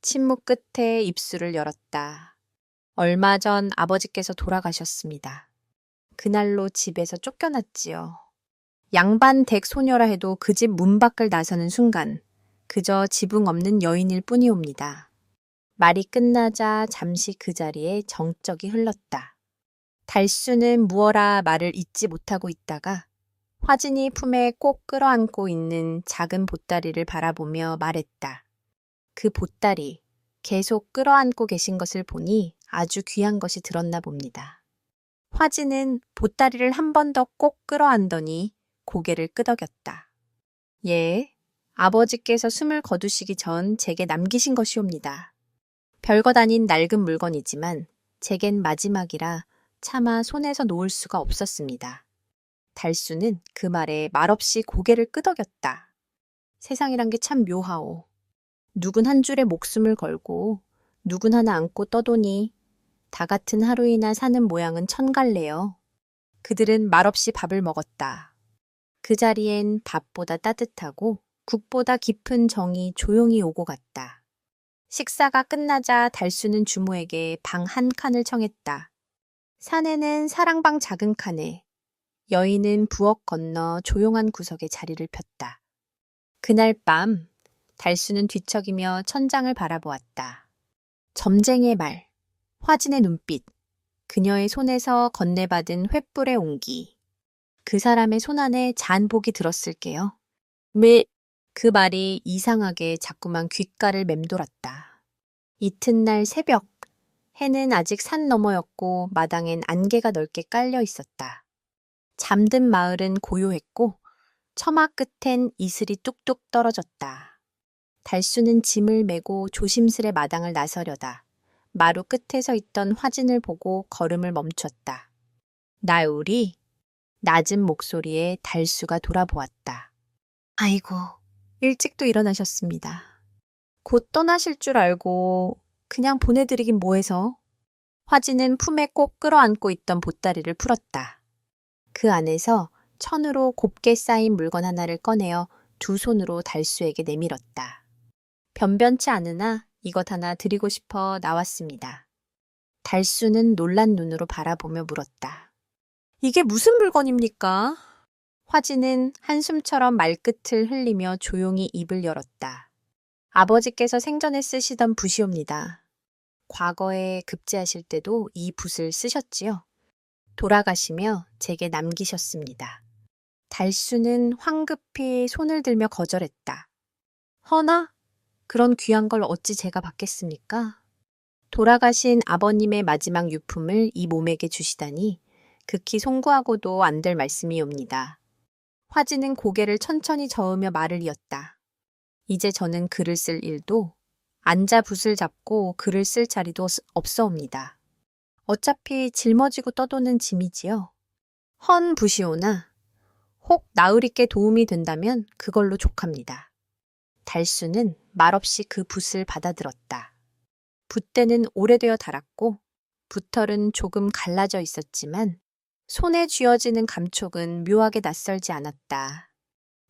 침묵 끝에 입술을 열었다. 얼마 전 아버지께서 돌아가셨습니다. 그날로 집에서 쫓겨났지요. 양반댁 소녀라 해도 그 집 문 밖을 나서는 순간 그저 지붕 없는 여인일 뿐이옵니다. 말이 끝나자 잠시 그 자리에 정적이 흘렀다. 달수는 무어라 말을 잇지 못하고 있다가 화진이 품에 꼭 끌어안고 있는 작은 보따리를 바라보며 말했다. 그 보따리 계속 끌어안고 계신 것을 보니 아주 귀한 것이 들었나 봅니다. 화진은 보따리를 한 번 더 꼭 끌어안더니 고개를 끄덕였다. 예, 아버지께서 숨을 거두시기 전 제게 남기신 것이옵니다. 별것 아닌 낡은 물건이지만 제겐 마지막이라 차마 손에서 놓을 수가 없었습니다. 달수는 그 말에 말없이 고개를 끄덕였다. 세상이란 게 참 묘하오. 누군 한 줄에 목숨을 걸고 누군 하나 안고 떠도니 다 같은 하루이나 사는 모양은 천갈래요. 그들은 말없이 밥을 먹었다. 그 자리엔 밥보다 따뜻하고 국보다 깊은 정이 조용히 오고 갔다. 식사가 끝나자 달수는 주모에게 방 한 칸을 청했다. 사내는 사랑방 작은 칸에, 여인은 부엌 건너 조용한 구석에 자리를 폈다. 그날 밤 달수는 뒤척이며 천장을 바라보았다. 점쟁이의 말, 화진의 눈빛, 그녀의 손에서 건네받은 횃불의 온기. 그 사람의 손 안에 잔복이 들었을게요. 그 말이 이상하게 자꾸만 귓가를 맴돌았다. 이튿날 새벽, 해는 아직 산 너머였고 마당엔 안개가 넓게 깔려 있었다. 잠든 마을은 고요했고 처마 끝엔 이슬이 뚝뚝 떨어졌다. 달수는 짐을 메고 조심스레 마당을 나서려다 마루 끝에 서 있던 화진을 보고 걸음을 멈췄다. 나으리? 낮은 목소리에 달수가 돌아보았다. 아이고, 일찍도 일어나셨습니다. 곧 떠나실 줄 알고 그냥 보내드리긴 뭐해서. 화진은 품에 꼭 끌어안고 있던 보따리를 풀었다. 그 안에서 천으로 곱게 쌓인 물건 하나를 꺼내어 두 손으로 달수에게 내밀었다. 변변치 않으나 이것 하나 드리고 싶어 나왔습니다. 달수는 놀란 눈으로 바라보며 물었다. 이게 무슨 물건입니까? 화진은 한숨처럼 말끝을 흘리며 조용히 입을 열었다. 아버지께서 생전에 쓰시던 붓이옵니다. 과거에 급제하실 때도 이 붓을 쓰셨지요. 돌아가시며 제게 남기셨습니다. 달수는 황급히 손을 들며 거절했다. 허나 그런 귀한 걸 어찌 제가 받겠습니까? 돌아가신 아버님의 마지막 유품을 이 몸에게 주시다니 극히 송구하고도 안 될 말씀이옵니다. 화진은 고개를 천천히 저으며 말을 이었다. 이제 저는 글을 쓸 일도 앉아 붓을 잡고 글을 쓸 자리도 없사옵니다. 어차피 짊어지고 떠도는 짐이지요. 헌 붓이오나 혹 나으리께 도움이 된다면 그걸로 족합니다. 달수는 말없이 그 붓을 받아들었다. 붓대는 오래되어 닳았고 붓털은 조금 갈라져 있었지만 손에 쥐어지는 감촉은 묘하게 낯설지 않았다.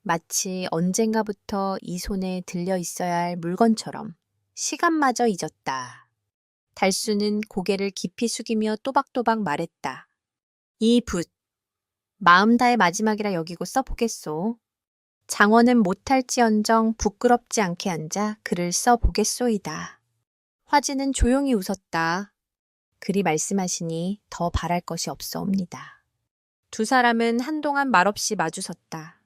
마치 언젠가부터 이 손에 들려 있어야 할 물건처럼 시간마저 잊었다. 달수는 고개를 깊이 숙이며 또박또박 말했다. 이 붓, 마음 다해 마지막이라 여기고 써보겠소. 장원은 못할지언정 부끄럽지 않게 앉아 글을 써보겠소이다. 화진은 조용히 웃었다. 그리 말씀하시니 더 바랄 것이 없사옵니다. 두 사람은 한동안 말없이 마주섰다.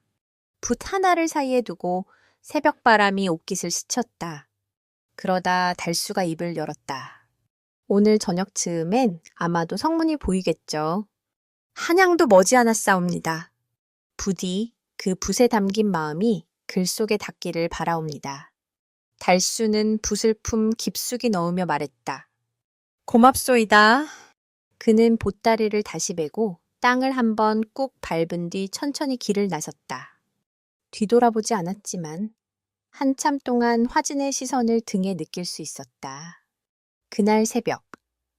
붓 하나를 사이에 두고 새벽바람이 옷깃을 스쳤다. 그러다 달수가 입을 열었다. 오늘 저녁 즈음엔 아마도 성문이 보이겠죠. 한양도 머지않았사옵니다. 부디 그 붓에 담긴 마음이 글 속에 닿기를 바라옵니다. 달수는 붓을 품 깊숙이 넣으며 말했다. 고맙소이다. 그는 보따리를 다시 메고 땅을 한번 꾹 밟은 뒤 천천히 길을 나섰다. 뒤돌아보지 않았지만 한참 동안 화진의 시선을 등에 느낄 수 있었다. 그날 새벽,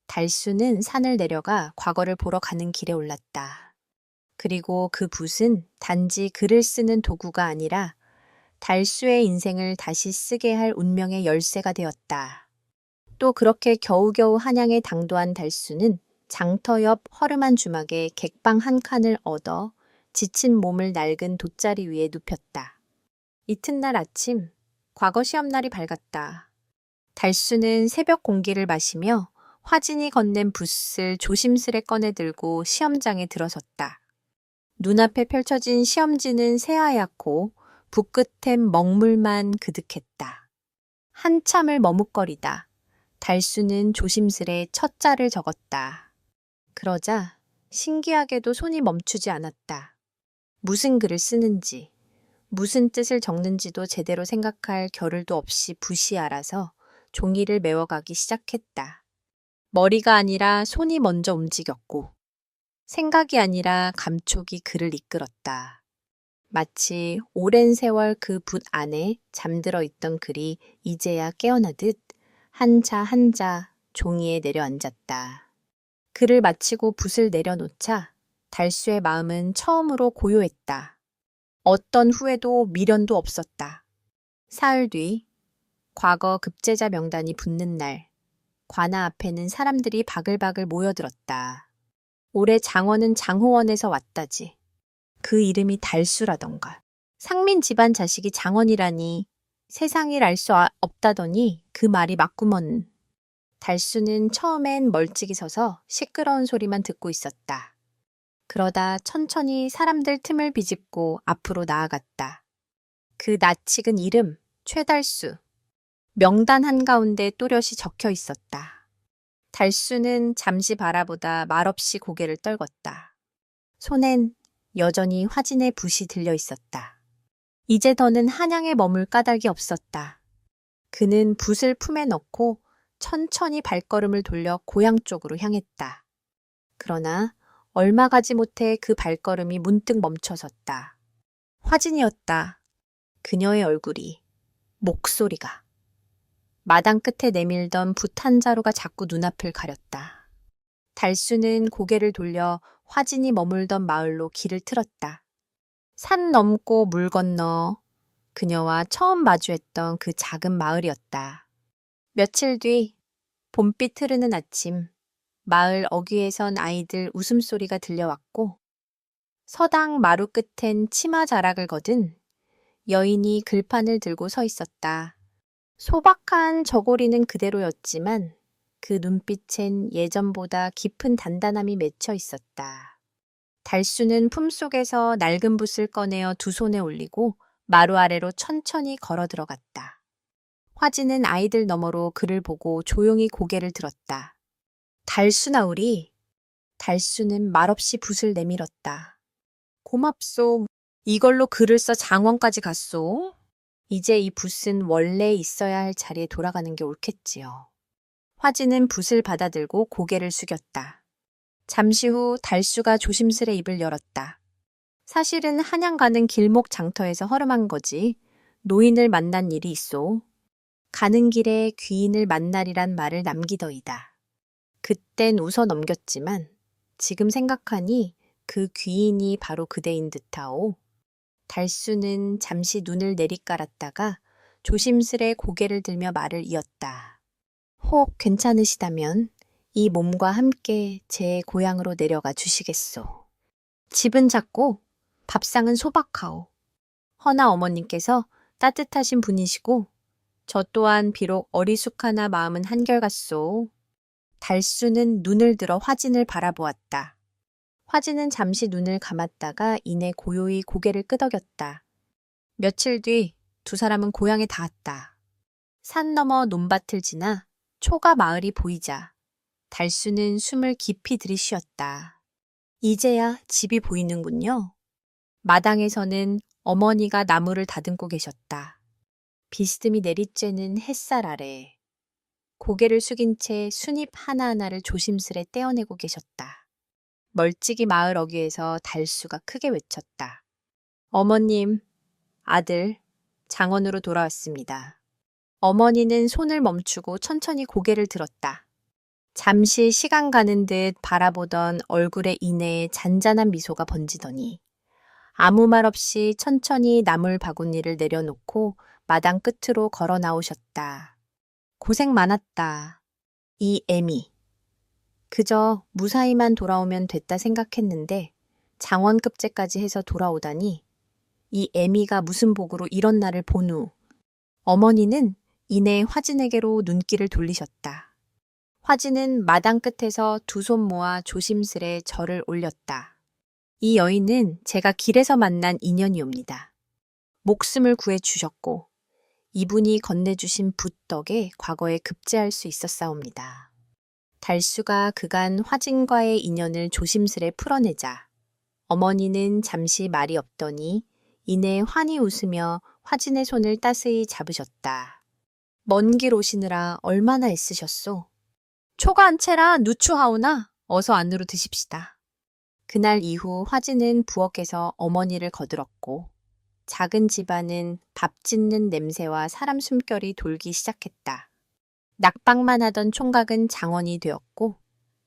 달수는 산을 내려가 과거를 보러 가는 길에 올랐다. 그리고 그 붓은 단지 글을 쓰는 도구가 아니라 달수의 인생을 다시 쓰게 할 운명의 열쇠가 되었다. 또 그렇게 겨우겨우 한양에 당도한 달수는 장터 옆 허름한 주막에 객방 한 칸을 얻어 지친 몸을 낡은 돗자리 위에 눕혔다. 이튿날 아침, 과거 시험날이 밝았다. 달수는 새벽 공기를 마시며 화진이 건넨 붓을 조심스레 꺼내들고 시험장에 들어섰다. 눈앞에 펼쳐진 시험지는 새하얗고 붓끝엔 먹물만 그득했다. 한참을 머뭇거리다 달수는 조심스레 첫 자를 적었다. 그러자 신기하게도 손이 멈추지 않았다. 무슨 글을 쓰는지, 무슨 뜻을 적는지도 제대로 생각할 겨를도 없이 붓이 알아서 종이를 메워가기 시작했다. 머리가 아니라 손이 먼저 움직였고 생각이 아니라 감촉이 글을 이끌었다. 마치 오랜 세월 그 붓 안에 잠들어 있던 글이 이제야 깨어나듯 한자 한자 종이에 내려앉았다. 글을 마치고 붓을 내려놓자 달수의 마음은 처음으로 고요했다. 어떤 후회도 미련도 없었다. 사흘 뒤 과거 급제자 명단이 붙는 날 관아 앞에는 사람들이 바글바글 모여들었다. 올해 장원은 장호원에서 왔다지. 그 이름이 달수라던가. 상민 집안 자식이 장원이라니 세상일 알 수 없다더니 그 말이 맞구먼. 달수는 처음엔 멀찍이 서서 시끄러운 소리만 듣고 있었다. 그러다 천천히 사람들 틈을 비집고 앞으로 나아갔다. 그 낯익은 이름 최달수. 명단 한가운데 또렷이 적혀 있었다. 달수는 잠시 바라보다 말없이 고개를 떨궜다. 손엔 여전히 화진의 붓이 들려 있었다. 이제 더는 한양에 머물 까닭이 없었다. 그는 붓을 품에 넣고 천천히 발걸음을 돌려 고향 쪽으로 향했다. 그러나 얼마 가지 못해 그 발걸음이 문득 멈춰섰다. 화진이었다. 그녀의 얼굴이, 목소리가. 마당 끝에 내밀던 붓 한 자루가 자꾸 눈앞을 가렸다. 달수는 고개를 돌려 화진이 머물던 마을로 길을 틀었다. 산 넘고 물 건너 그녀와 처음 마주했던 그 작은 마을이었다. 며칠 뒤 봄빛 흐르는 아침, 마을 어귀에선 아이들 웃음소리가 들려왔고 서당 마루 끝엔 치마 자락을 거둔 여인이 글판을 들고 서 있었다. 소박한 저고리는 그대로였지만 그 눈빛엔 예전보다 깊은 단단함이 맺혀 있었다. 달수는 품속에서 낡은 붓을 꺼내어 두 손에 올리고 마루 아래로 천천히 걸어 들어갔다. 화진은 아이들 너머로 그를 보고 조용히 고개를 들었다. 달수나 우리. 달수는 말없이 붓을 내밀었다. 고맙소. 이걸로 글을 써 장원까지 갔소. 이제 이 붓은 원래 있어야 할 자리에 돌아가는 게 옳겠지요. 화진은 붓을 받아들고 고개를 숙였다. 잠시 후 달수가 조심스레 입을 열었다. 사실은 한양 가는 길목 장터에서 허름한 거지. 노인을 만난 일이 있소. 가는 길에 귀인을 만나리란 말을 남기더이다. 그땐 웃어 넘겼지만 지금 생각하니 그 귀인이 바로 그대인 듯하오. 달수는 잠시 눈을 내리깔았다가 조심스레 고개를 들며 말을 이었다. 혹 괜찮으시다면 이 몸과 함께 제 고향으로 내려가 주시겠소. 집은 작고 밥상은 소박하오. 허나 어머님께서 따뜻하신 분이시고 저 또한 비록 어리숙하나 마음은 한결같소. 달수는 눈을 들어 화진을 바라보았다. 화진은 잠시 눈을 감았다가 이내 고요히 고개를 끄덕였다. 며칠 뒤 두 사람은 고향에 닿았다. 산 너머 논밭을 지나 초가 마을이 보이자 달수는 숨을 깊이 들이쉬었다. 이제야 집이 보이는군요. 마당에서는 어머니가 나무를 다듬고 계셨다. 비스듬히 내리쬐는 햇살 아래 고개를 숙인 채 순잎 하나하나를 조심스레 떼어내고 계셨다. 멀찍이 마을 어귀에서 달수가 크게 외쳤다. 어머님, 아들, 장원으로 돌아왔습니다. 어머니는 손을 멈추고 천천히 고개를 들었다. 잠시 시간 가는 듯 바라보던 얼굴에 이내에 잔잔한 미소가 번지더니 아무 말 없이 천천히 나물 바구니를 내려놓고 마당 끝으로 걸어 나오셨다. 고생 많았다. 이 애미. 그저 무사히만 돌아오면 됐다 생각했는데 장원급제까지 해서 돌아오다니 이 애미가 무슨 복으로 이런 날을 본 후 어머니는 이내 화진에게로 눈길을 돌리셨다. 화진은 마당 끝에서 두 손 모아 조심스레 절을 올렸다. 이 여인은 제가 길에서 만난 인연이옵니다. 목숨을 구해주셨고 이분이 건네주신 붓 덕에 과거에 급제할 수 있었사옵니다. 달수가 그간 화진과의 인연을 조심스레 풀어내자 어머니는 잠시 말이 없더니 이내 환히 웃으며 화진의 손을 따스히 잡으셨다. 먼 길 오시느라 얼마나 애쓰셨소? 초가 한 채라 누추하오나 어서 안으로 드십시다. 그날 이후 화진은 부엌에서 어머니를 거들었고 작은 집안은 밥 짓는 냄새와 사람 숨결이 돌기 시작했다. 낙방만 하던 총각은 장원이 되었고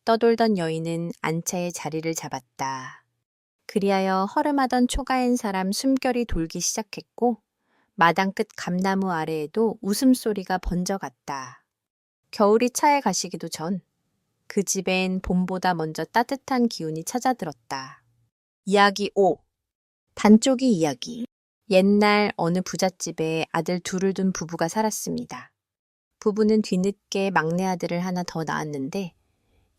떠돌던 여인은 안차의 자리를 잡았다. 그리하여 허름하던 초가엔 사람 숨결이 돌기 시작했고 마당 끝 감나무 아래에도 웃음소리가 번져갔다. 겨울이 차에 가시기도 전 그 집엔 봄보다 먼저 따뜻한 기운이 찾아들었다. 이야기 5. 반쪽이 이야기. 옛날 어느 부잣집에 아들 둘을 둔 부부가 살았습니다. 부부는 뒤늦게 막내 아들을 하나 더 낳았는데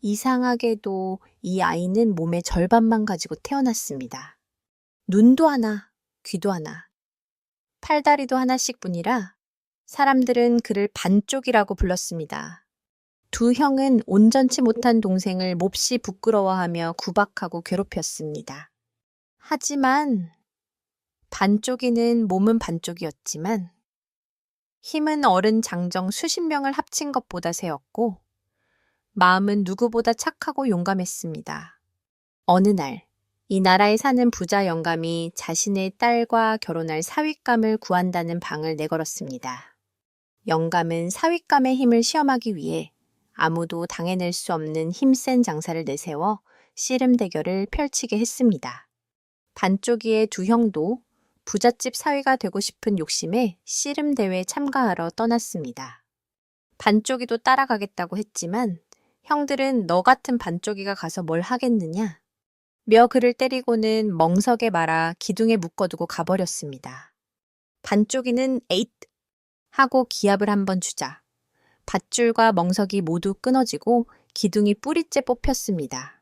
이상하게도 이 아이는 몸의 절반만 가지고 태어났습니다. 눈도 하나, 귀도 하나, 팔다리도 하나씩 뿐이라 사람들은 그를 반쪽이라고 불렀습니다. 두 형은 온전치 못한 동생을 몹시 부끄러워하며 구박하고 괴롭혔습니다. 하지만 반쪽이는 몸은 반쪽이었지만 힘은 어른 장정 수십 명을 합친 것보다 세었고 마음은 누구보다 착하고 용감했습니다. 어느 날 이 나라에 사는 부자 영감이 자신의 딸과 결혼할 사윗감을 구한다는 방을 내걸었습니다. 영감은 사윗감의 힘을 시험하기 위해 아무도 당해낼 수 없는 힘센 장사를 내세워 씨름 대결을 펼치게 했습니다. 반쪽이의 두 형도 부잣집 사위가 되고 싶은 욕심에 씨름 대회에 참가하러 떠났습니다. 반쪽이도 따라가겠다고 했지만 형들은 너 같은 반쪽이가 가서 뭘 하겠느냐? 며 그를 때리고는 멍석에 말아 기둥에 묶어두고 가버렸습니다. 반쪽이는 에잇! 하고 기합을 한번 주자 밧줄과 멍석이 모두 끊어지고 기둥이 뿌리째 뽑혔습니다.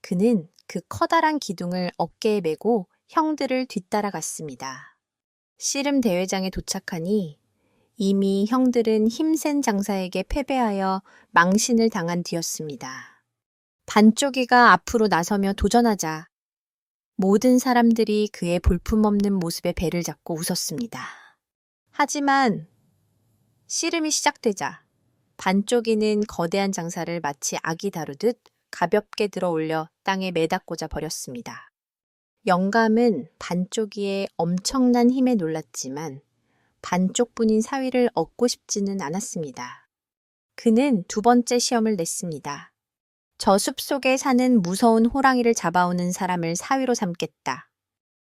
그는 그 커다란 기둥을 어깨에 메고 형들을 뒤따라갔습니다. 씨름 대회장에 도착하니 이미 형들은 힘센 장사에게 패배하여 망신을 당한 뒤였습니다. 반쪽이가 앞으로 나서며 도전하자 모든 사람들이 그의 볼품없는 모습에 배를 잡고 웃었습니다. 하지만 씨름이 시작되자 반쪽이는 거대한 장사를 마치 아기 다루듯 가볍게 들어 올려 땅에 매닫고자 버렸습니다. 영감은 반쪽이의 엄청난 힘에 놀랐지만 반쪽뿐인 사위를 얻고 싶지는 않았습니다. 그는 두 번째 시험을 냈습니다. 저 숲속에 사는 무서운 호랑이를 잡아오는 사람을 사위로 삼겠다.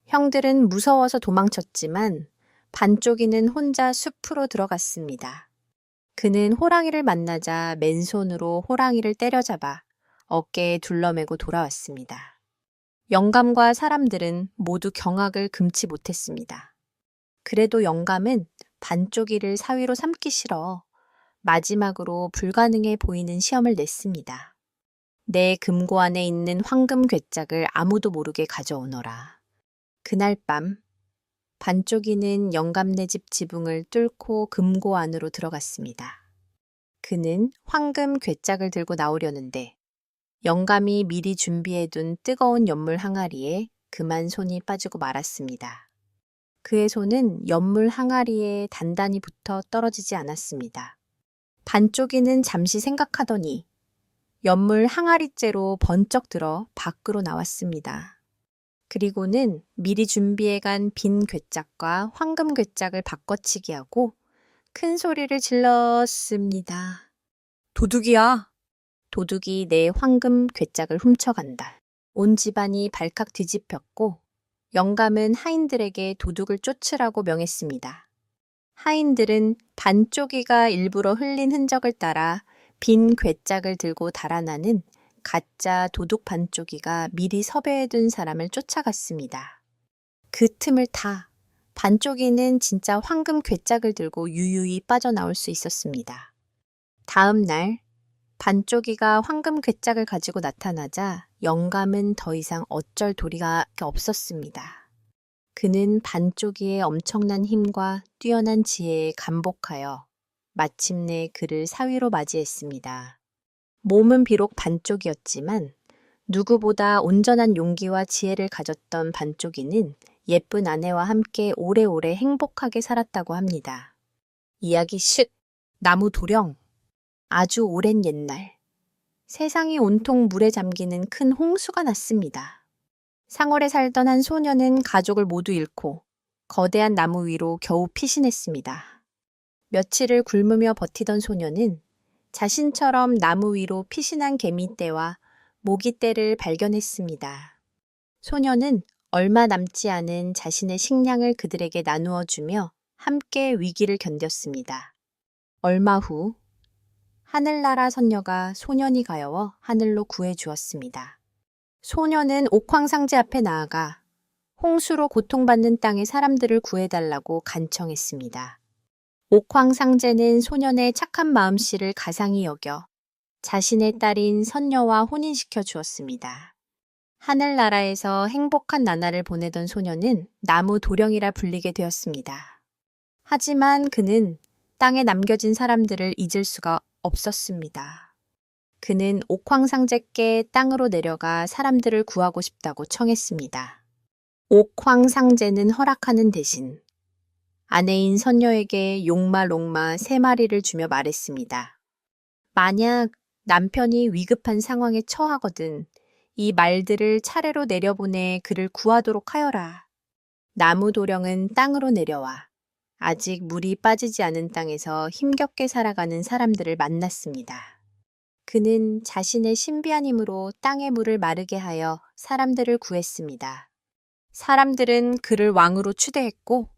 형들은 무서워서 도망쳤지만 반쪽이는 혼자 숲으로 들어갔습니다. 그는 호랑이를 만나자 맨손으로 호랑이를 때려잡아 어깨에 둘러매고 돌아왔습니다. 영감과 사람들은 모두 경악을 금치 못했습니다. 그래도 영감은 반쪽이를 사위로 삼기 싫어 마지막으로 불가능해 보이는 시험을 냈습니다. 내 금고 안에 있는 황금 괴짝을 아무도 모르게 가져오너라. 그날 밤 반쪽이는 영감네 집 지붕을 뚫고 금고 안으로 들어갔습니다. 그는 황금 괴짝을 들고 나오려는데 영감이 미리 준비해둔 뜨거운 연물 항아리에 그만 손이 빠지고 말았습니다. 그의 손은 연물 항아리에 단단히 붙어 떨어지지 않았습니다. 반쪽이는 잠시 생각하더니 연물 항아리째로 번쩍 들어 밖으로 나왔습니다. 그리고는 미리 준비해간 빈 괴짝과 황금 괴짝을 바꿔치기 하고 큰 소리를 질렀습니다. 도둑이야! 도둑이 내 황금 괴짝을 훔쳐간다. 온 집안이 발칵 뒤집혔고 영감은 하인들에게 도둑을 쫓으라고 명했습니다. 하인들은 반쪽이가 일부러 흘린 흔적을 따라 빈 괴짝을 들고 달아나는 가짜 도둑 반쪽이가 미리 섭외해둔 사람을 쫓아갔습니다. 그 틈을 타 반쪽이는 진짜 황금 괴짝을 들고 유유히 빠져나올 수 있었습니다. 다음 날 반쪽이가 황금 괴짝을 가지고 나타나자 영감은 더 이상 어쩔 도리가 없었습니다. 그는 반쪽이의 엄청난 힘과 뛰어난 지혜에 감복하여 마침내 그를 사위로 맞이했습니다. 몸은 비록 반쪽이었지만 누구보다 온전한 용기와 지혜를 가졌던 반쪽이는 예쁜 아내와 함께 오래오래 행복하게 살았다고 합니다. 이야기 쉿! 나무 도령! 아주 오랜 옛날, 세상이 온통 물에 잠기는 큰 홍수가 났습니다. 상월에 살던 한 소녀는 가족을 모두 잃고 거대한 나무 위로 겨우 피신했습니다. 며칠을 굶으며 버티던 소녀는 자신처럼 나무 위로 피신한 개미떼와 모기떼를 발견했습니다. 소녀는 얼마 남지 않은 자신의 식량을 그들에게 나누어 주며 함께 위기를 견뎠습니다. 얼마 후 하늘나라 선녀가 소년이 가여워 하늘로 구해주었습니다. 소년은 옥황상제 앞에 나아가 홍수로 고통받는 땅의 사람들을 구해달라고 간청했습니다. 옥황상제는 소년의 착한 마음씨를 가상히 여겨 자신의 딸인 선녀와 혼인시켜 주었습니다. 하늘나라에서 행복한 나날을 보내던 소년은 나무 도령이라 불리게 되었습니다. 하지만 그는 땅에 남겨진 사람들을 잊을 수가 없었습니다. 그는 옥황상제께 땅으로 내려가 사람들을 구하고 싶다고 청했습니다. 옥황상제는 허락하는 대신 아내인 선녀에게 용마롱마 3마리를 주며 말했습니다. 만약 남편이 위급한 상황에 처하거든 이 말들을 차례로 내려보내 그를 구하도록 하여라. 나무도령은 땅으로 내려와 아직 물이 빠지지 않은 땅에서 힘겹게 살아가는 사람들을 만났습니다. 그는 자신의 신비한 힘으로 땅의 물을 마르게 하여 사람들을 구했습니다. 사람들은 그를 왕으로 추대했고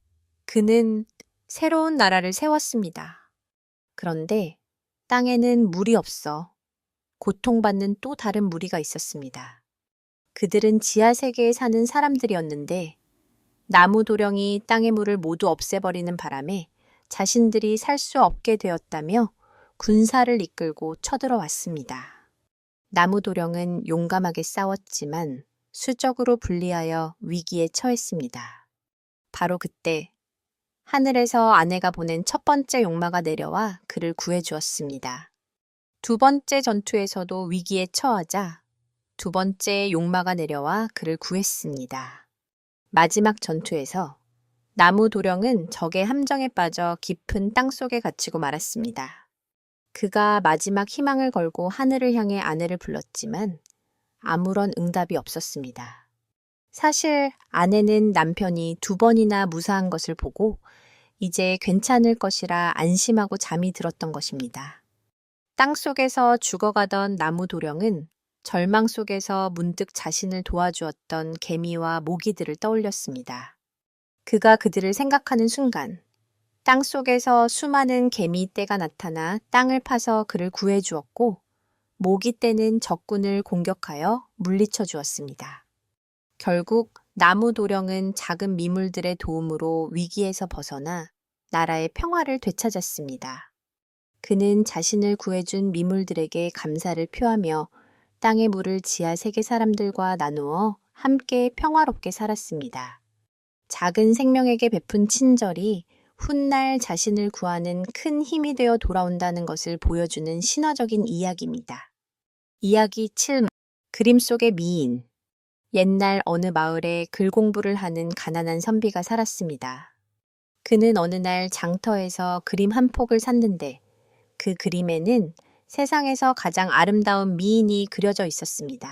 그는 새로운 나라를 세웠습니다. 그런데 땅에는 물이 없어 고통받는 또 다른 무리가 있었습니다. 그들은 지하세계에 사는 사람들이었는데 나무도령이 땅의 물을 모두 없애버리는 바람에 자신들이 살 수 없게 되었다며 군사를 이끌고 쳐들어왔습니다. 나무도령은 용감하게 싸웠지만 수적으로 불리하여 위기에 처했습니다. 바로 그때 하늘에서 아내가 보낸 첫 번째 용마가 내려와 그를 구해주었습니다. 두 번째 전투에서도 위기에 처하자 두 번째 용마가 내려와 그를 구했습니다. 마지막 전투에서 나무도령은 적의 함정에 빠져 깊은 땅속에 갇히고 말았습니다. 그가 마지막 희망을 걸고 하늘을 향해 아내를 불렀지만 아무런 응답이 없었습니다. 사실 아내는 남편이 2번이나 무사한 것을 보고 이제 괜찮을 것이라 안심하고 잠이 들었던 것입니다. 땅속에서 죽어가던 나무도령은 절망 속에서 문득 자신을 도와주었던 개미와 모기들을 떠올렸습니다. 그가 그들을 생각하는 순간 땅 속에서 수많은 개미떼가 나타나 땅을 파서 그를 구해주었고 모기떼는 적군을 공격하여 물리쳐 주었습니다. 결국 나무도령은 작은 미물들의 도움으로 위기에서 벗어나 나라의 평화를 되찾았습니다. 그는 자신을 구해준 미물들에게 감사를 표하며 땅의 물을 지하 세계 사람들과 나누어 함께 평화롭게 살았습니다. 작은 생명에게 베푼 친절이 훗날 자신을 구하는 큰 힘이 되어 돌아온다는 것을 보여주는 신화적인 이야기입니다. 이야기 7. 그림 속의 미인. 옛날 어느 마을에 글 공부를 하는 가난한 선비가 살았습니다. 그는 어느 날 장터에서 그림 한 폭을 샀는데 그 그림에는 세상에서 가장 아름다운 미인이 그려져 있었습니다.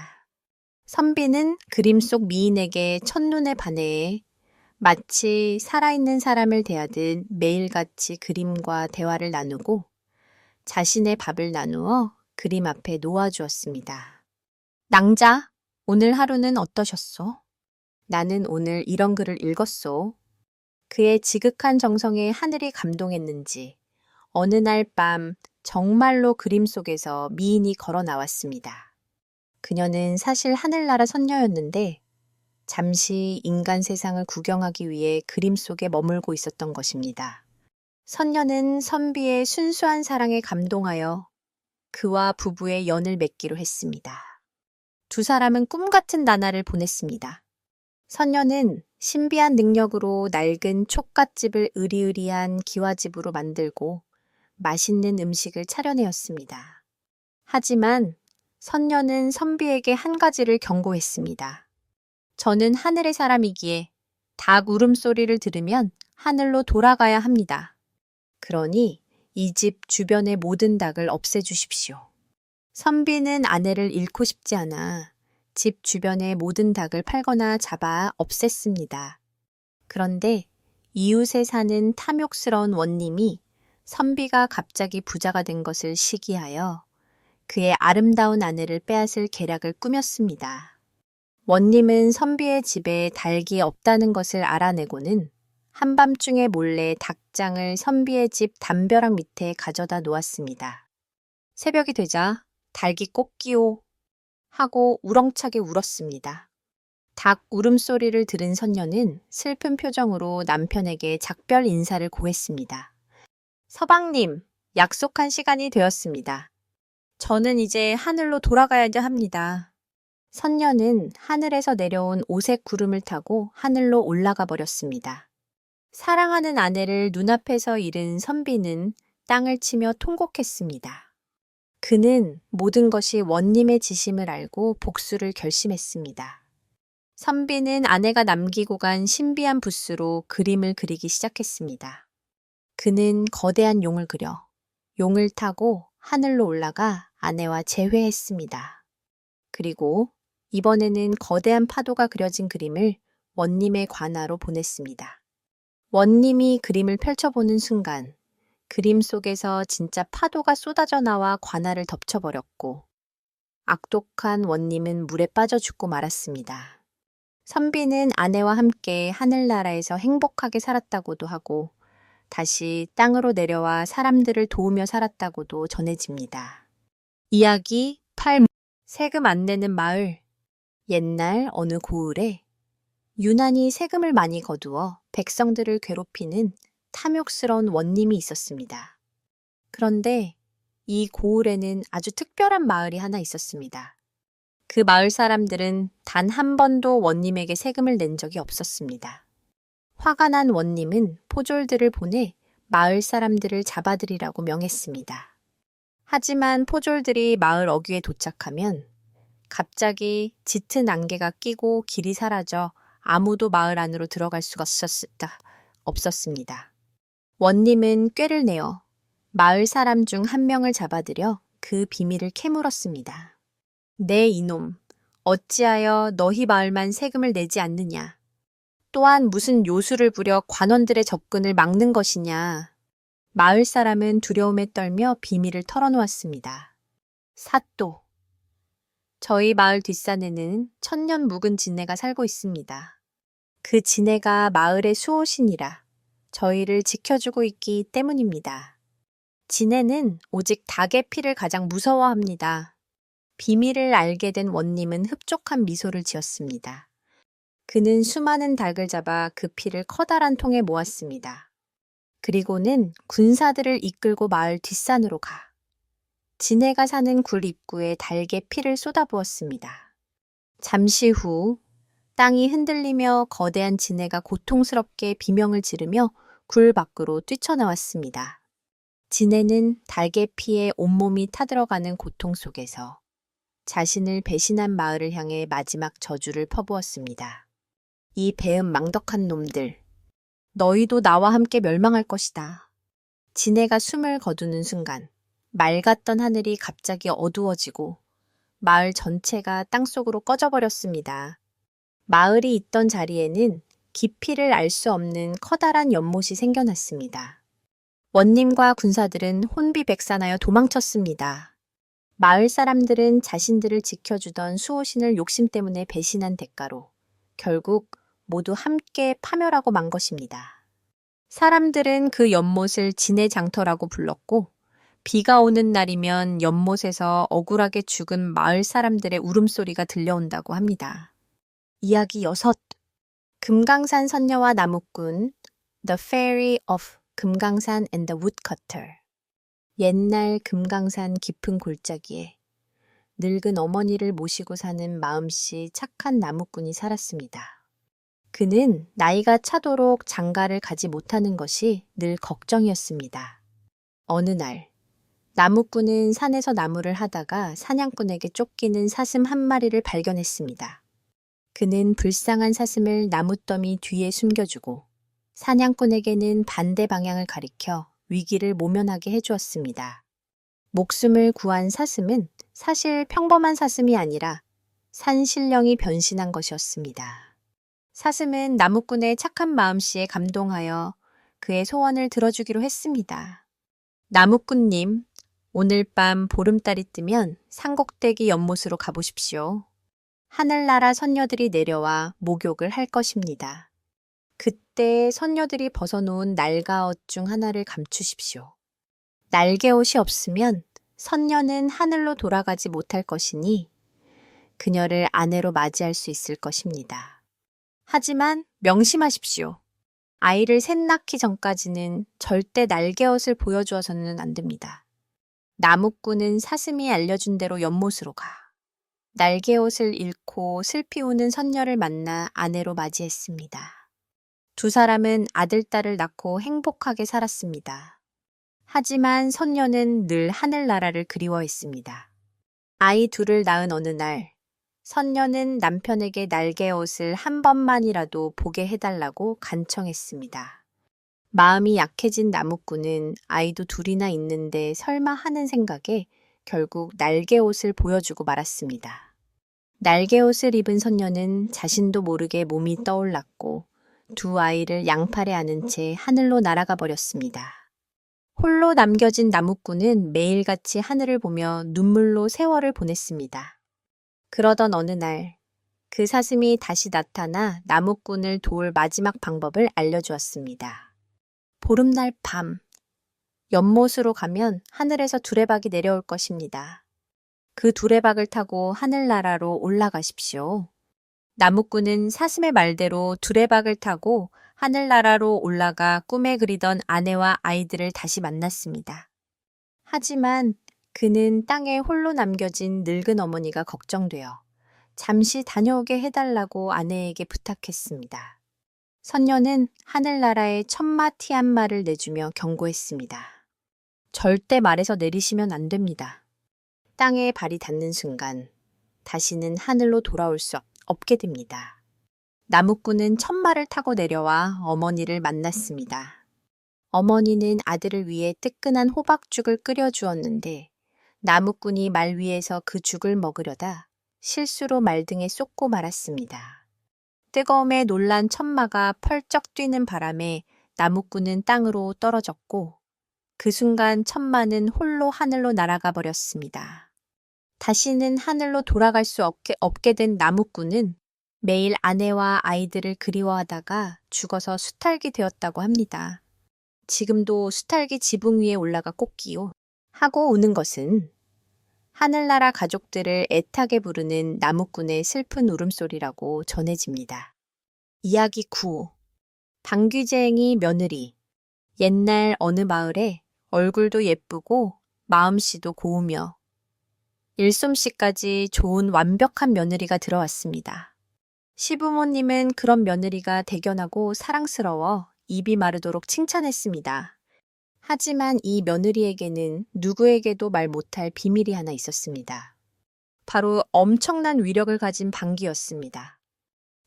선비는 그림 속 미인에게 첫눈에 반해 마치 살아있는 사람을 대하듯 매일같이 그림과 대화를 나누고 자신의 밥을 나누어 그림 앞에 놓아주었습니다. 낭자, 오늘 하루는 어떠셨소? 나는 오늘 이런 글을 읽었소. 그의 지극한 정성에 하늘이 감동했는지 어느 날 밤 정말로 그림 속에서 미인이 걸어 나왔습니다. 그녀는 사실 하늘나라 선녀였는데 잠시 인간 세상을 구경하기 위해 그림 속에 머물고 있었던 것입니다. 선녀는 선비의 순수한 사랑에 감동하여 그와 부부의 연을 맺기로 했습니다. 두 사람은 꿈 같은 나날을 보냈습니다. 선녀는 신비한 능력으로 낡은 촉갓집을 으리으리한 기와집으로 만들고 맛있는 음식을 차려내었습니다. 하지만 선녀는 선비에게 한 가지를 경고했습니다. 저는 하늘의 사람이기에 닭 울음소리를 들으면 하늘로 돌아가야 합니다. 그러니 이 집 주변의 모든 닭을 없애주십시오. 선비는 아내를 잃고 싶지 않아 집 주변의 모든 닭을 팔거나 잡아 없앴습니다. 그런데 이웃에 사는 탐욕스러운 원님이 선비가 갑자기 부자가 된 것을 시기하여 그의 아름다운 아내를 빼앗을 계략을 꾸몄습니다. 원님은 선비의 집에 닭이 없다는 것을 알아내고는 한밤중에 몰래 닭장을 선비의 집 담벼락 밑에 가져다 놓았습니다. 새벽이 되자 닭이 꼭 끼오 하고 우렁차게 울었습니다. 닭 울음소리를 들은 선녀는 슬픈 표정으로 남편에게 작별 인사를 고했습니다. 서방님, 약속한 시간이 되었습니다. 저는 이제 하늘로 돌아가야 합니다. 선녀는 하늘에서 내려온 오색 구름을 타고 하늘로 올라가 버렸습니다. 사랑하는 아내를 눈앞에서 잃은 선비는 땅을 치며 통곡했습니다. 그는 모든 것이 원님의 지심을 알고 복수를 결심했습니다. 선비는 아내가 남기고 간 신비한 붓으로 그림을 그리기 시작했습니다. 그는 거대한 용을 그려 용을 타고 하늘로 올라가 아내와 재회했습니다. 그리고 이번에는 거대한 파도가 그려진 그림을 원님의 관아로 보냈습니다. 원님이 그림을 펼쳐보는 순간 그림 속에서 진짜 파도가 쏟아져 나와 관아를 덮쳐버렸고 악독한 원님은 물에 빠져 죽고 말았습니다. 선비는 아내와 함께 하늘나라에서 행복하게 살았다고도 하고 다시 땅으로 내려와 사람들을 도우며 살았다고도 전해집니다. 이야기 8. 세금 안 내는 마을. 옛날 어느 고을에 유난히 세금을 많이 거두어 백성들을 괴롭히는 탐욕스러운 원님이 있었습니다. 그런데 이 고을에는 아주 특별한 마을이 하나 있었습니다. 그 마을 사람들은 단 한 번도 원님에게 세금을 낸 적이 없었습니다. 화가 난 원님은 포졸들을 보내 마을 사람들을 잡아들이라고 명했습니다. 하지만 포졸들이 마을 어귀에 도착하면 갑자기 짙은 안개가 끼고 길이 사라져 아무도 마을 안으로 들어갈 수가 없었습니다. 원님은 꾀를 내어 마을 사람 중 한 명을 잡아들여 그 비밀을 캐물었습니다. 네 이놈, 어찌하여 너희 마을만 세금을 내지 않느냐? 또한 무슨 요술을 부려 관원들의 접근을 막는 것이냐? 마을 사람은 두려움에 떨며 비밀을 털어놓았습니다. 사또, 저희 마을 뒷산에는 천년 묵은 지네가 살고 있습니다. 그 지네가 마을의 수호신이라 저희를 지켜주고 있기 때문입니다. 지네는 오직 닭의 피를 가장 무서워합니다. 비밀을 알게 된 원님은 흡족한 미소를 지었습니다. 그는 수많은 닭을 잡아 그 피를 커다란 통에 모았습니다. 그리고는 군사들을 이끌고 마을 뒷산으로 가 지네가 사는 굴 입구에 닭의 피를 쏟아부었습니다. 잠시 후 땅이 흔들리며 거대한 지네가 고통스럽게 비명을 지르며 굴 밖으로 뛰쳐나왔습니다. 지네는 닭의 피에 온몸이 타들어가는 고통 속에서 자신을 배신한 마을을 향해 마지막 저주를 퍼부었습니다. 이 배은 망덕한 놈들, 너희도 나와 함께 멸망할 것이다. 지네가 숨을 거두는 순간 맑았던 하늘이 갑자기 어두워지고 마을 전체가 땅속으로 꺼져버렸습니다. 마을이 있던 자리에는 깊이를 알 수 없는 커다란 연못이 생겨났습니다. 원님과 군사들은 혼비백산하여 도망쳤습니다. 마을 사람들은 자신들을 지켜주던 수호신을 욕심 때문에 배신한 대가로 결국 모두 함께 파멸하고 만 것입니다. 사람들은 그 연못을 진의 장터라고 불렀고 비가 오는 날이면 연못에서 억울하게 죽은 마을 사람들의 울음소리가 들려온다고 합니다. 이야기 6. 금강산 선녀와 나무꾼 The Fairy of 금강산 and the Woodcutter. 옛날 금강산 깊은 골짜기에 늙은 어머니를 모시고 사는 마음씨 착한 나무꾼이 살았습니다. 그는 나이가 차도록 장가를 가지 못하는 것이 늘 걱정이었습니다. 어느 날 나무꾼은 산에서 나무를 하다가 사냥꾼에게 쫓기는 사슴 한 마리를 발견했습니다. 그는 불쌍한 사슴을 나무더미 뒤에 숨겨주고 사냥꾼에게는 반대 방향을 가리켜 위기를 모면하게 해주었습니다. 목숨을 구한 사슴은 사실 평범한 사슴이 아니라 산신령이 변신한 것이었습니다. 사슴은 나무꾼의 착한 마음씨에 감동하여 그의 소원을 들어주기로 했습니다. 나무꾼님, 오늘 밤 보름달이 뜨면 산꼭대기 연못으로 가보십시오. 하늘나라 선녀들이 내려와 목욕을 할 것입니다. 그때 선녀들이 벗어놓은 날가옷 중 하나를 감추십시오. 날개옷이 없으면 선녀는 하늘로 돌아가지 못할 것이니 그녀를 아내로 맞이할 수 있을 것입니다. 하지만 명심하십시오. 아이를 셋 낳기 전까지는 절대 날개옷을 보여주어서는 안 됩니다. 나무꾼은 사슴이 알려준 대로 연못으로 가. 날개옷을 잃고 슬피 우는 선녀를 만나 아내로 맞이했습니다. 두 사람은 아들, 딸을 낳고 행복하게 살았습니다. 하지만 선녀는 늘 하늘나라를 그리워했습니다. 아이 둘을 낳은 어느 날, 선녀는 남편에게 날개옷을 한 번만이라도 보게 해달라고 간청했습니다. 마음이 약해진 나무꾼은 아이도 둘이나 있는데 설마 하는 생각에 결국 날개옷을 보여주고 말았습니다. 날개옷을 입은 선녀는 자신도 모르게 몸이 떠올랐고 두 아이를 양팔에 안은 채 하늘로 날아가 버렸습니다. 홀로 남겨진 나무꾼은 매일같이 하늘을 보며 눈물로 세월을 보냈습니다. 그러던 어느 날, 그 사슴이 다시 나타나 나무꾼을 도울 마지막 방법을 알려주었습니다. 보름날 밤, 연못으로 가면 하늘에서 두레박이 내려올 것입니다. 그 두레박을 타고 하늘나라로 올라가십시오. 나무꾼은 사슴의 말대로 두레박을 타고 하늘나라로 올라가 꿈에 그리던 아내와 아이들을 다시 만났습니다. 하지만 그는 땅에 홀로 남겨진 늙은 어머니가 걱정되어 잠시 다녀오게 해달라고 아내에게 부탁했습니다. 선녀는 하늘나라에 천마 티 한 마를 내주며 경고했습니다. 절대 말에서 내리시면 안 됩니다. 땅에 발이 닿는 순간 다시는 하늘로 돌아올 수 없게 됩니다. 나무꾼은 천마를 타고 내려와 어머니를 만났습니다. 어머니는 아들을 위해 뜨끈한 호박죽을 끓여주었는데 나무꾼이 말 위에서 그 죽을 먹으려다 실수로 말등에 쏟고 말았습니다. 뜨거움에 놀란 천마가 펄쩍 뛰는 바람에 나무꾼은 땅으로 떨어졌고 그 순간 천마는 홀로 하늘로 날아가 버렸습니다. 다시는 하늘로 돌아갈 수 없게 된 나무꾼은 매일 아내와 아이들을 그리워하다가 죽어서 수탈이 되었다고 합니다. 지금도 수탈기 지붕 위에 올라가 꽂기요. 하고 우는 것은 하늘나라 가족들을 애타게 부르는 나무꾼의 슬픈 울음소리라고 전해집니다. 이야기 9. 방귀쟁이 며느리. 옛날 어느 마을에 얼굴도 예쁘고 마음씨도 고우며 일솜씨까지 좋은 완벽한 며느리가 들어왔습니다. 시부모님은 그런 며느리가 대견하고 사랑스러워 입이 마르도록 칭찬했습니다. 하지만 이 며느리에게는 누구에게도 말 못할 비밀이 하나 있었습니다. 바로 엄청난 위력을 가진 방귀였습니다.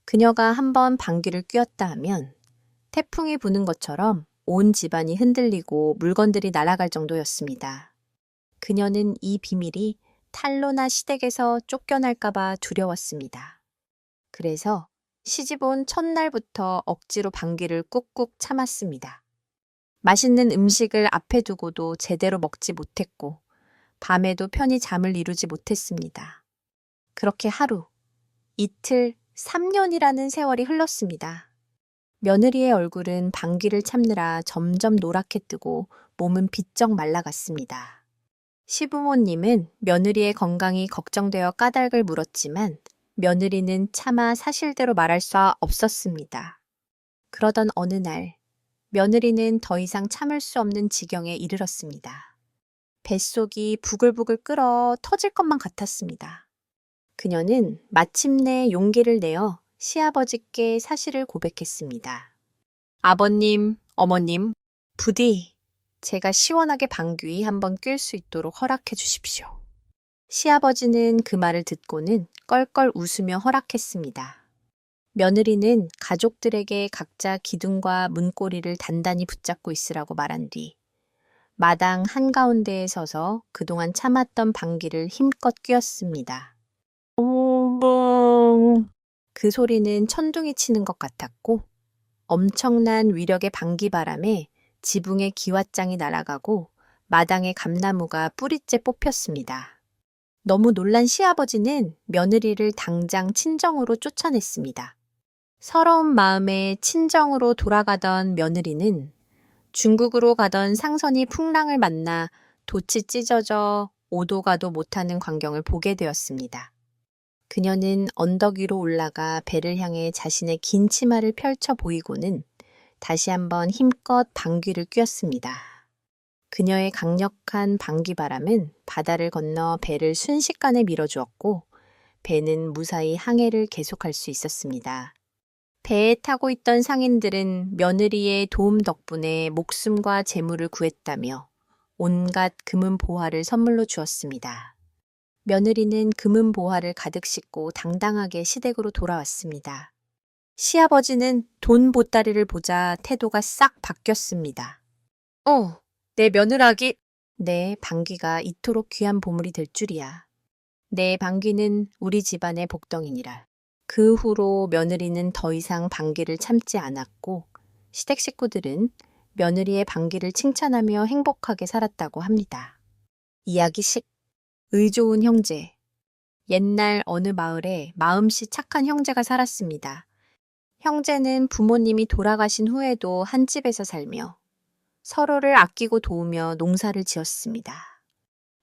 그녀가 한번 방귀를 뀌었다 하면 태풍이 부는 것처럼 온 집안이 흔들리고 물건들이 날아갈 정도였습니다. 그녀는 이 비밀이 탄로나 시댁에서 쫓겨날까봐 두려웠습니다. 그래서 시집온 첫날부터 억지로 방귀를 꾹꾹 참았습니다. 맛있는 음식을 앞에 두고도 제대로 먹지 못했고 밤에도 편히 잠을 이루지 못했습니다. 그렇게 하루, 이틀, 3년이라는 세월이 흘렀습니다. 며느리의 얼굴은 방귀를 참느라 점점 노랗게 뜨고 몸은 비쩍 말라갔습니다. 시부모님은 며느리의 건강이 걱정되어 까닭을 물었지만 며느리는 차마 사실대로 말할 수 없었습니다. 그러던 어느 날 며느리는 더 이상 참을 수 없는 지경에 이르렀습니다. 뱃속이 부글부글 끓어 터질 것만 같았습니다. 그녀는 마침내 용기를 내어 시아버지께 사실을 고백했습니다. 아버님, 어머님, 부디 제가 시원하게 방귀 한번 낄 수 있도록 허락해 주십시오. 시아버지는 그 말을 듣고는 껄껄 웃으며 허락했습니다. 며느리는 가족들에게 각자 기둥과 문고리를 단단히 붙잡고 있으라고 말한 뒤 마당 한가운데에 서서 그동안 참았던 방귀를 힘껏 뀌었습니다. 엉벙. 그 소리는 천둥이 치는 것 같았고 엄청난 위력의 방귀바람에 지붕의 기왓장이 날아가고 마당의 감나무가 뿌리째 뽑혔습니다. 너무 놀란 시아버지는 며느리를 당장 친정으로 쫓아냈습니다. 서러운 마음에 친정으로 돌아가던 며느리는 중국으로 가던 상선이 풍랑을 만나 돛이 찢어져 오도 가도 못하는 광경을 보게 되었습니다. 그녀는 언덕 위로 올라가 배를 향해 자신의 긴 치마를 펼쳐 보이고는 다시 한번 힘껏 방귀를 뀌었습니다. 그녀의 강력한 방귀바람은 바다를 건너 배를 순식간에 밀어주었고 배는 무사히 항해를 계속할 수 있었습니다. 배에 타고 있던 상인들은 며느리의 도움 덕분에 목숨과 재물을 구했다며 온갖 금은 보화를 선물로 주었습니다. 며느리는 금은 보화를 가득 싣고 당당하게 시댁으로 돌아왔습니다. 시아버지는 돈 보따리를 보자 태도가 싹 바뀌었습니다. 내 며느라기. 내 방귀가 이토록 귀한 보물이 될 줄이야. 내 방귀는 우리 집안의 복덩이니라. 그 후로 며느리는 더 이상 방귀를 참지 않았고 시댁 식구들은 며느리의 방귀를 칭찬하며 행복하게 살았다고 합니다. 이야기 10. 의좋은 형제. 옛날 어느 마을에 마음씨 착한 형제가 살았습니다. 형제는 부모님이 돌아가신 후에도 한 집에서 살며 서로를 아끼고 도우며 농사를 지었습니다.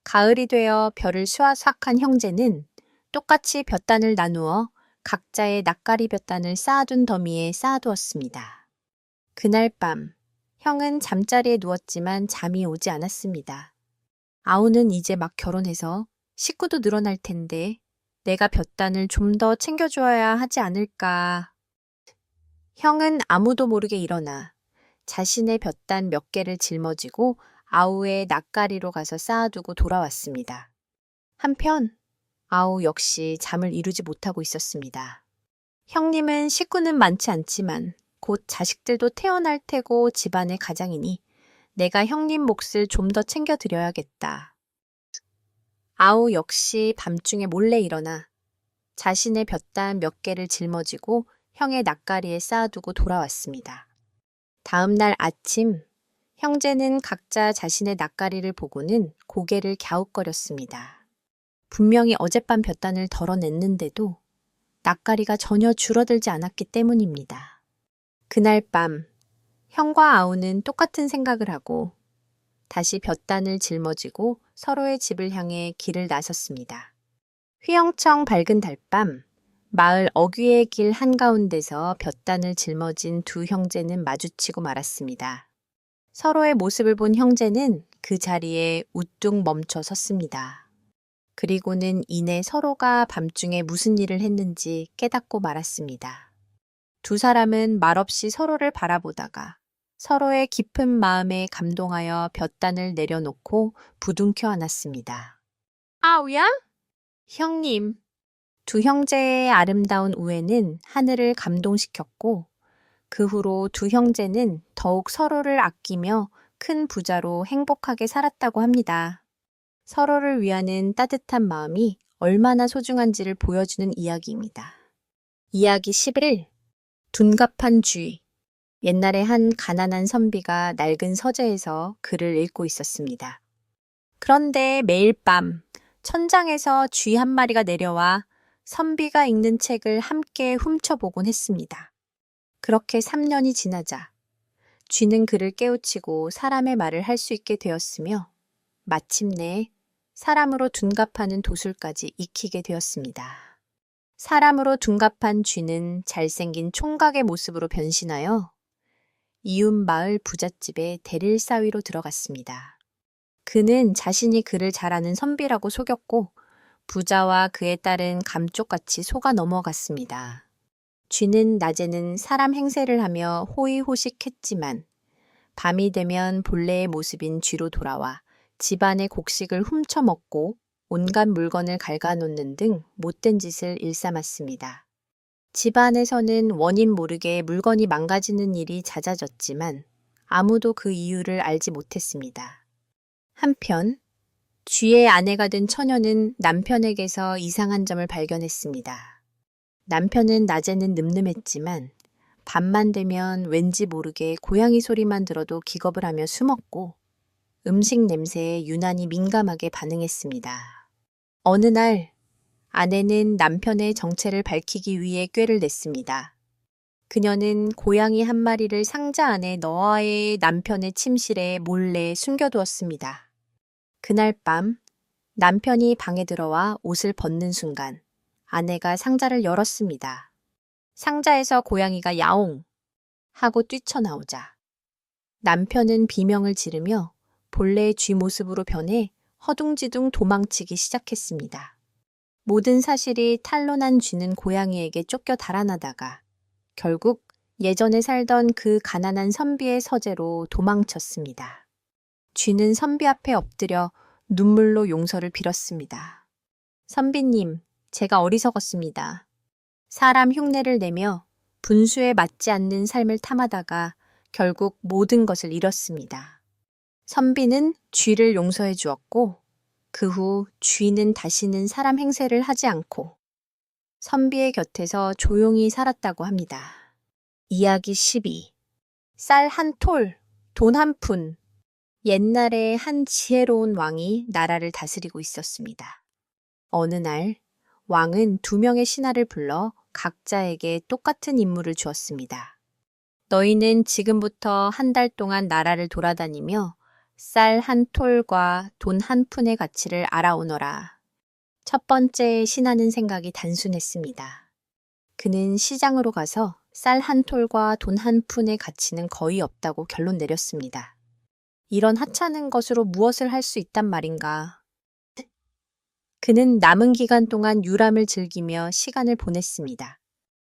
가을이 되어 벼를 수확한 형제는 똑같이 볕단을 나누어 각자의 낯가리 볕단을 쌓아둔 더미에 쌓아두었습니다. 그날 밤 형은 잠자리에 누웠지만 잠이 오지 않았습니다. 아우는 이제 막 결혼해서 식구도 늘어날 텐데 내가 볕단을 좀 더 챙겨줘야 하지 않을까. 형은 아무도 모르게 일어나 자신의 볕단 몇 개를 짊어지고 아우의 낯가리로 가서 쌓아두고 돌아왔습니다. 한편 아우 역시 잠을 이루지 못하고 있었습니다. 형님은 식구는 많지 않지만 곧 자식들도 태어날 테고 집안의 가장이니 내가 형님 몫을 좀 더 챙겨드려야겠다. 아우 역시 밤중에 몰래 일어나 자신의 볕단 몇 개를 짊어지고 형의 낯가리에 쌓아두고 돌아왔습니다. 다음 날 아침 형제는 각자 자신의 낯가리를 보고는 고개를 갸웃거렸습니다. 분명히 어젯밤 볕단을 덜어냈는데도 낯가리가 전혀 줄어들지 않았기 때문입니다. 그날 밤 형과 아우는 똑같은 생각을 하고 다시 볕단을 짊어지고 서로의 집을 향해 길을 나섰습니다. 휘영청 밝은 달밤, 마을 어귀의 길 한가운데서 볕단을 짊어진 두 형제는 마주치고 말았습니다. 서로의 모습을 본 형제는 그 자리에 우뚝 멈춰 섰습니다. 그리고는 이내 서로가 밤중에 무슨 일을 했는지 깨닫고 말았습니다. 두 사람은 말없이 서로를 바라보다가 서로의 깊은 마음에 감동하여 볕단을 내려놓고 부둥켜 안았습니다. 아우야? 형님. 두 형제의 아름다운 우애는 하늘을 감동시켰고 그 후로 두 형제는 더욱 서로를 아끼며 큰 부자로 행복하게 살았다고 합니다. 서로를 위하는 따뜻한 마음이 얼마나 소중한지를 보여주는 이야기입니다. 이야기 11. 둔갑한 쥐. 옛날에 한 가난한 선비가 낡은 서재에서 글을 읽고 있었습니다. 그런데 매일 밤 천장에서 쥐 한 마리가 내려와 선비가 읽는 책을 함께 훔쳐보곤 했습니다. 그렇게 3년이 지나자 쥐는 그를 깨우치고 사람의 말을 할 수 있게 되었으며 마침내 사람으로 둔갑하는 도술까지 익히게 되었습니다. 사람으로 둔갑한 쥐는 잘생긴 총각의 모습으로 변신하여 이웃 마을 부잣집에 대릴사위로 들어갔습니다. 그는 자신이 글을 잘하는 선비라고 속였고 부자와 그에 따른 감쪽같이 속아 넘어갔습니다. 쥐는 낮에는 사람 행세를 하며 호의호식했지만 밤이 되면 본래의 모습인 쥐로 돌아와 집안의 곡식을 훔쳐먹고 온갖 물건을 갉아놓는 등 못된 짓을 일삼았습니다. 집안에서는 원인 모르게 물건이 망가지는 일이 잦아졌지만 아무도 그 이유를 알지 못했습니다. 한편 쥐의 아내가 된 처녀는 남편에게서 이상한 점을 발견했습니다. 남편은 낮에는 늠름했지만 밤만 되면 왠지 모르게 고양이 소리만 들어도 기겁을 하며 숨었고 음식 냄새에 유난히 민감하게 반응했습니다. 어느 날 아내는 남편의 정체를 밝히기 위해 꾀를 냈습니다. 그녀는 고양이 한 마리를 상자 안에 넣어야 남편의 침실에 몰래 숨겨두었습니다. 그날 밤 남편이 방에 들어와 옷을 벗는 순간 아내가 상자를 열었습니다. 상자에서 고양이가 야옹 하고 뛰쳐나오자 남편은 비명을 지르며 본래의 쥐 모습으로 변해 허둥지둥 도망치기 시작했습니다. 모든 사실이 탄로난 쥐는 고양이에게 쫓겨 달아나다가 결국 예전에 살던 그 가난한 선비의 서재로 도망쳤습니다. 쥐는 선비 앞에 엎드려 눈물로 용서를 빌었습니다. 선비님, 제가 어리석었습니다. 사람 흉내를 내며 분수에 맞지 않는 삶을 탐하다가 결국 모든 것을 잃었습니다. 선비는 쥐를 용서해 주었고 그 후 쥐는 다시는 사람 행세를 하지 않고 선비의 곁에서 조용히 살았다고 합니다. 이야기 12. 쌀 한 톨, 돈 한 푼. 옛날에 한 지혜로운 왕이 나라를 다스리고 있었습니다. 어느 날 왕은 2명의 신하를 불러 각자에게 똑같은 임무를 주었습니다. 너희는 지금부터 한 달 동안 나라를 돌아다니며 쌀 한 톨과 돈 한 푼의 가치를 알아오너라. 첫 번째 신하는 생각이 단순했습니다. 그는 시장으로 가서 쌀 한 톨과 돈 한 푼의 가치는 거의 없다고 결론 내렸습니다. 이런 하찮은 것으로 무엇을 할 수 있단 말인가. 그는 남은 기간 동안 유람을 즐기며 시간을 보냈습니다.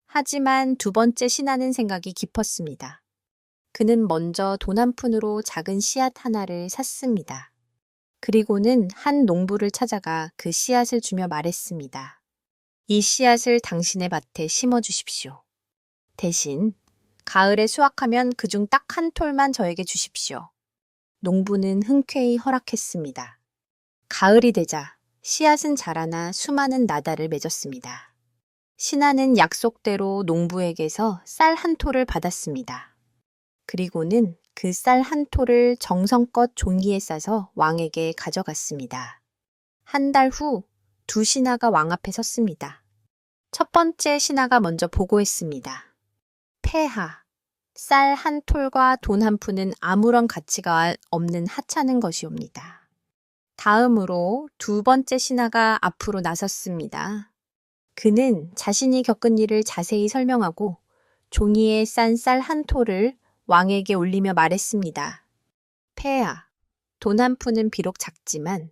하지만 두 번째 신하는 생각이 깊었습니다. 그는 먼저 돈 한 푼으로 작은 씨앗 하나를 샀습니다. 그리고는 한 농부를 찾아가 그 씨앗을 주며 말했습니다. 이 씨앗을 당신의 밭에 심어 주십시오. 대신 가을에 수확하면 그중 딱 한 톨만 저에게 주십시오. 농부는 흔쾌히 허락했습니다. 가을이 되자 씨앗은 자라나 수많은 나달을 맺었습니다. 신하는 약속대로 농부에게서 쌀 한 톨을 받았습니다. 그리고는 그 쌀 한 톨을 정성껏 종이에 싸서 왕에게 가져갔습니다. 한 달 후 두 신하가 왕 앞에 섰습니다. 첫 번째 신하가 먼저 보고했습니다. 폐하, 쌀 한 톨과 돈 한 푼은 아무런 가치가 없는 하찮은 것이옵니다. 다음으로 두 번째 신하가 앞으로 나섰습니다. 그는 자신이 겪은 일을 자세히 설명하고 종이에 싼 쌀 한 톨을 왕에게 올리며 말했습니다. 폐하, 돈 한 푼은 비록 작지만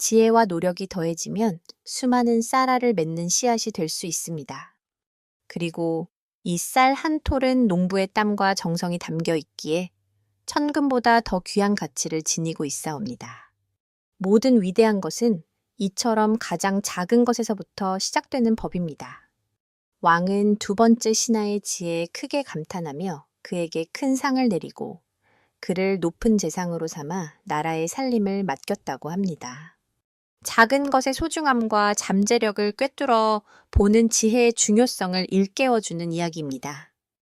지혜와 노력이 더해지면 수많은 쌀알을 맺는 씨앗이 될 수 있습니다. 그리고 이 쌀 한 톨은 농부의 땀과 정성이 담겨 있기에 천금보다 더 귀한 가치를 지니고 있사옵니다. 모든 위대한 것은 이처럼 가장 작은 것에서부터 시작되는 법입니다. 왕은 두 번째 신하의 지혜에 크게 감탄하며 그에게 큰 상을 내리고 그를 높은 재상으로 삼아 나라의 살림을 맡겼다고 합니다. 작은 것의 소중함과 잠재력을 꿰뚫어 보는 지혜의 중요성을 일깨워주는 이야기입니다.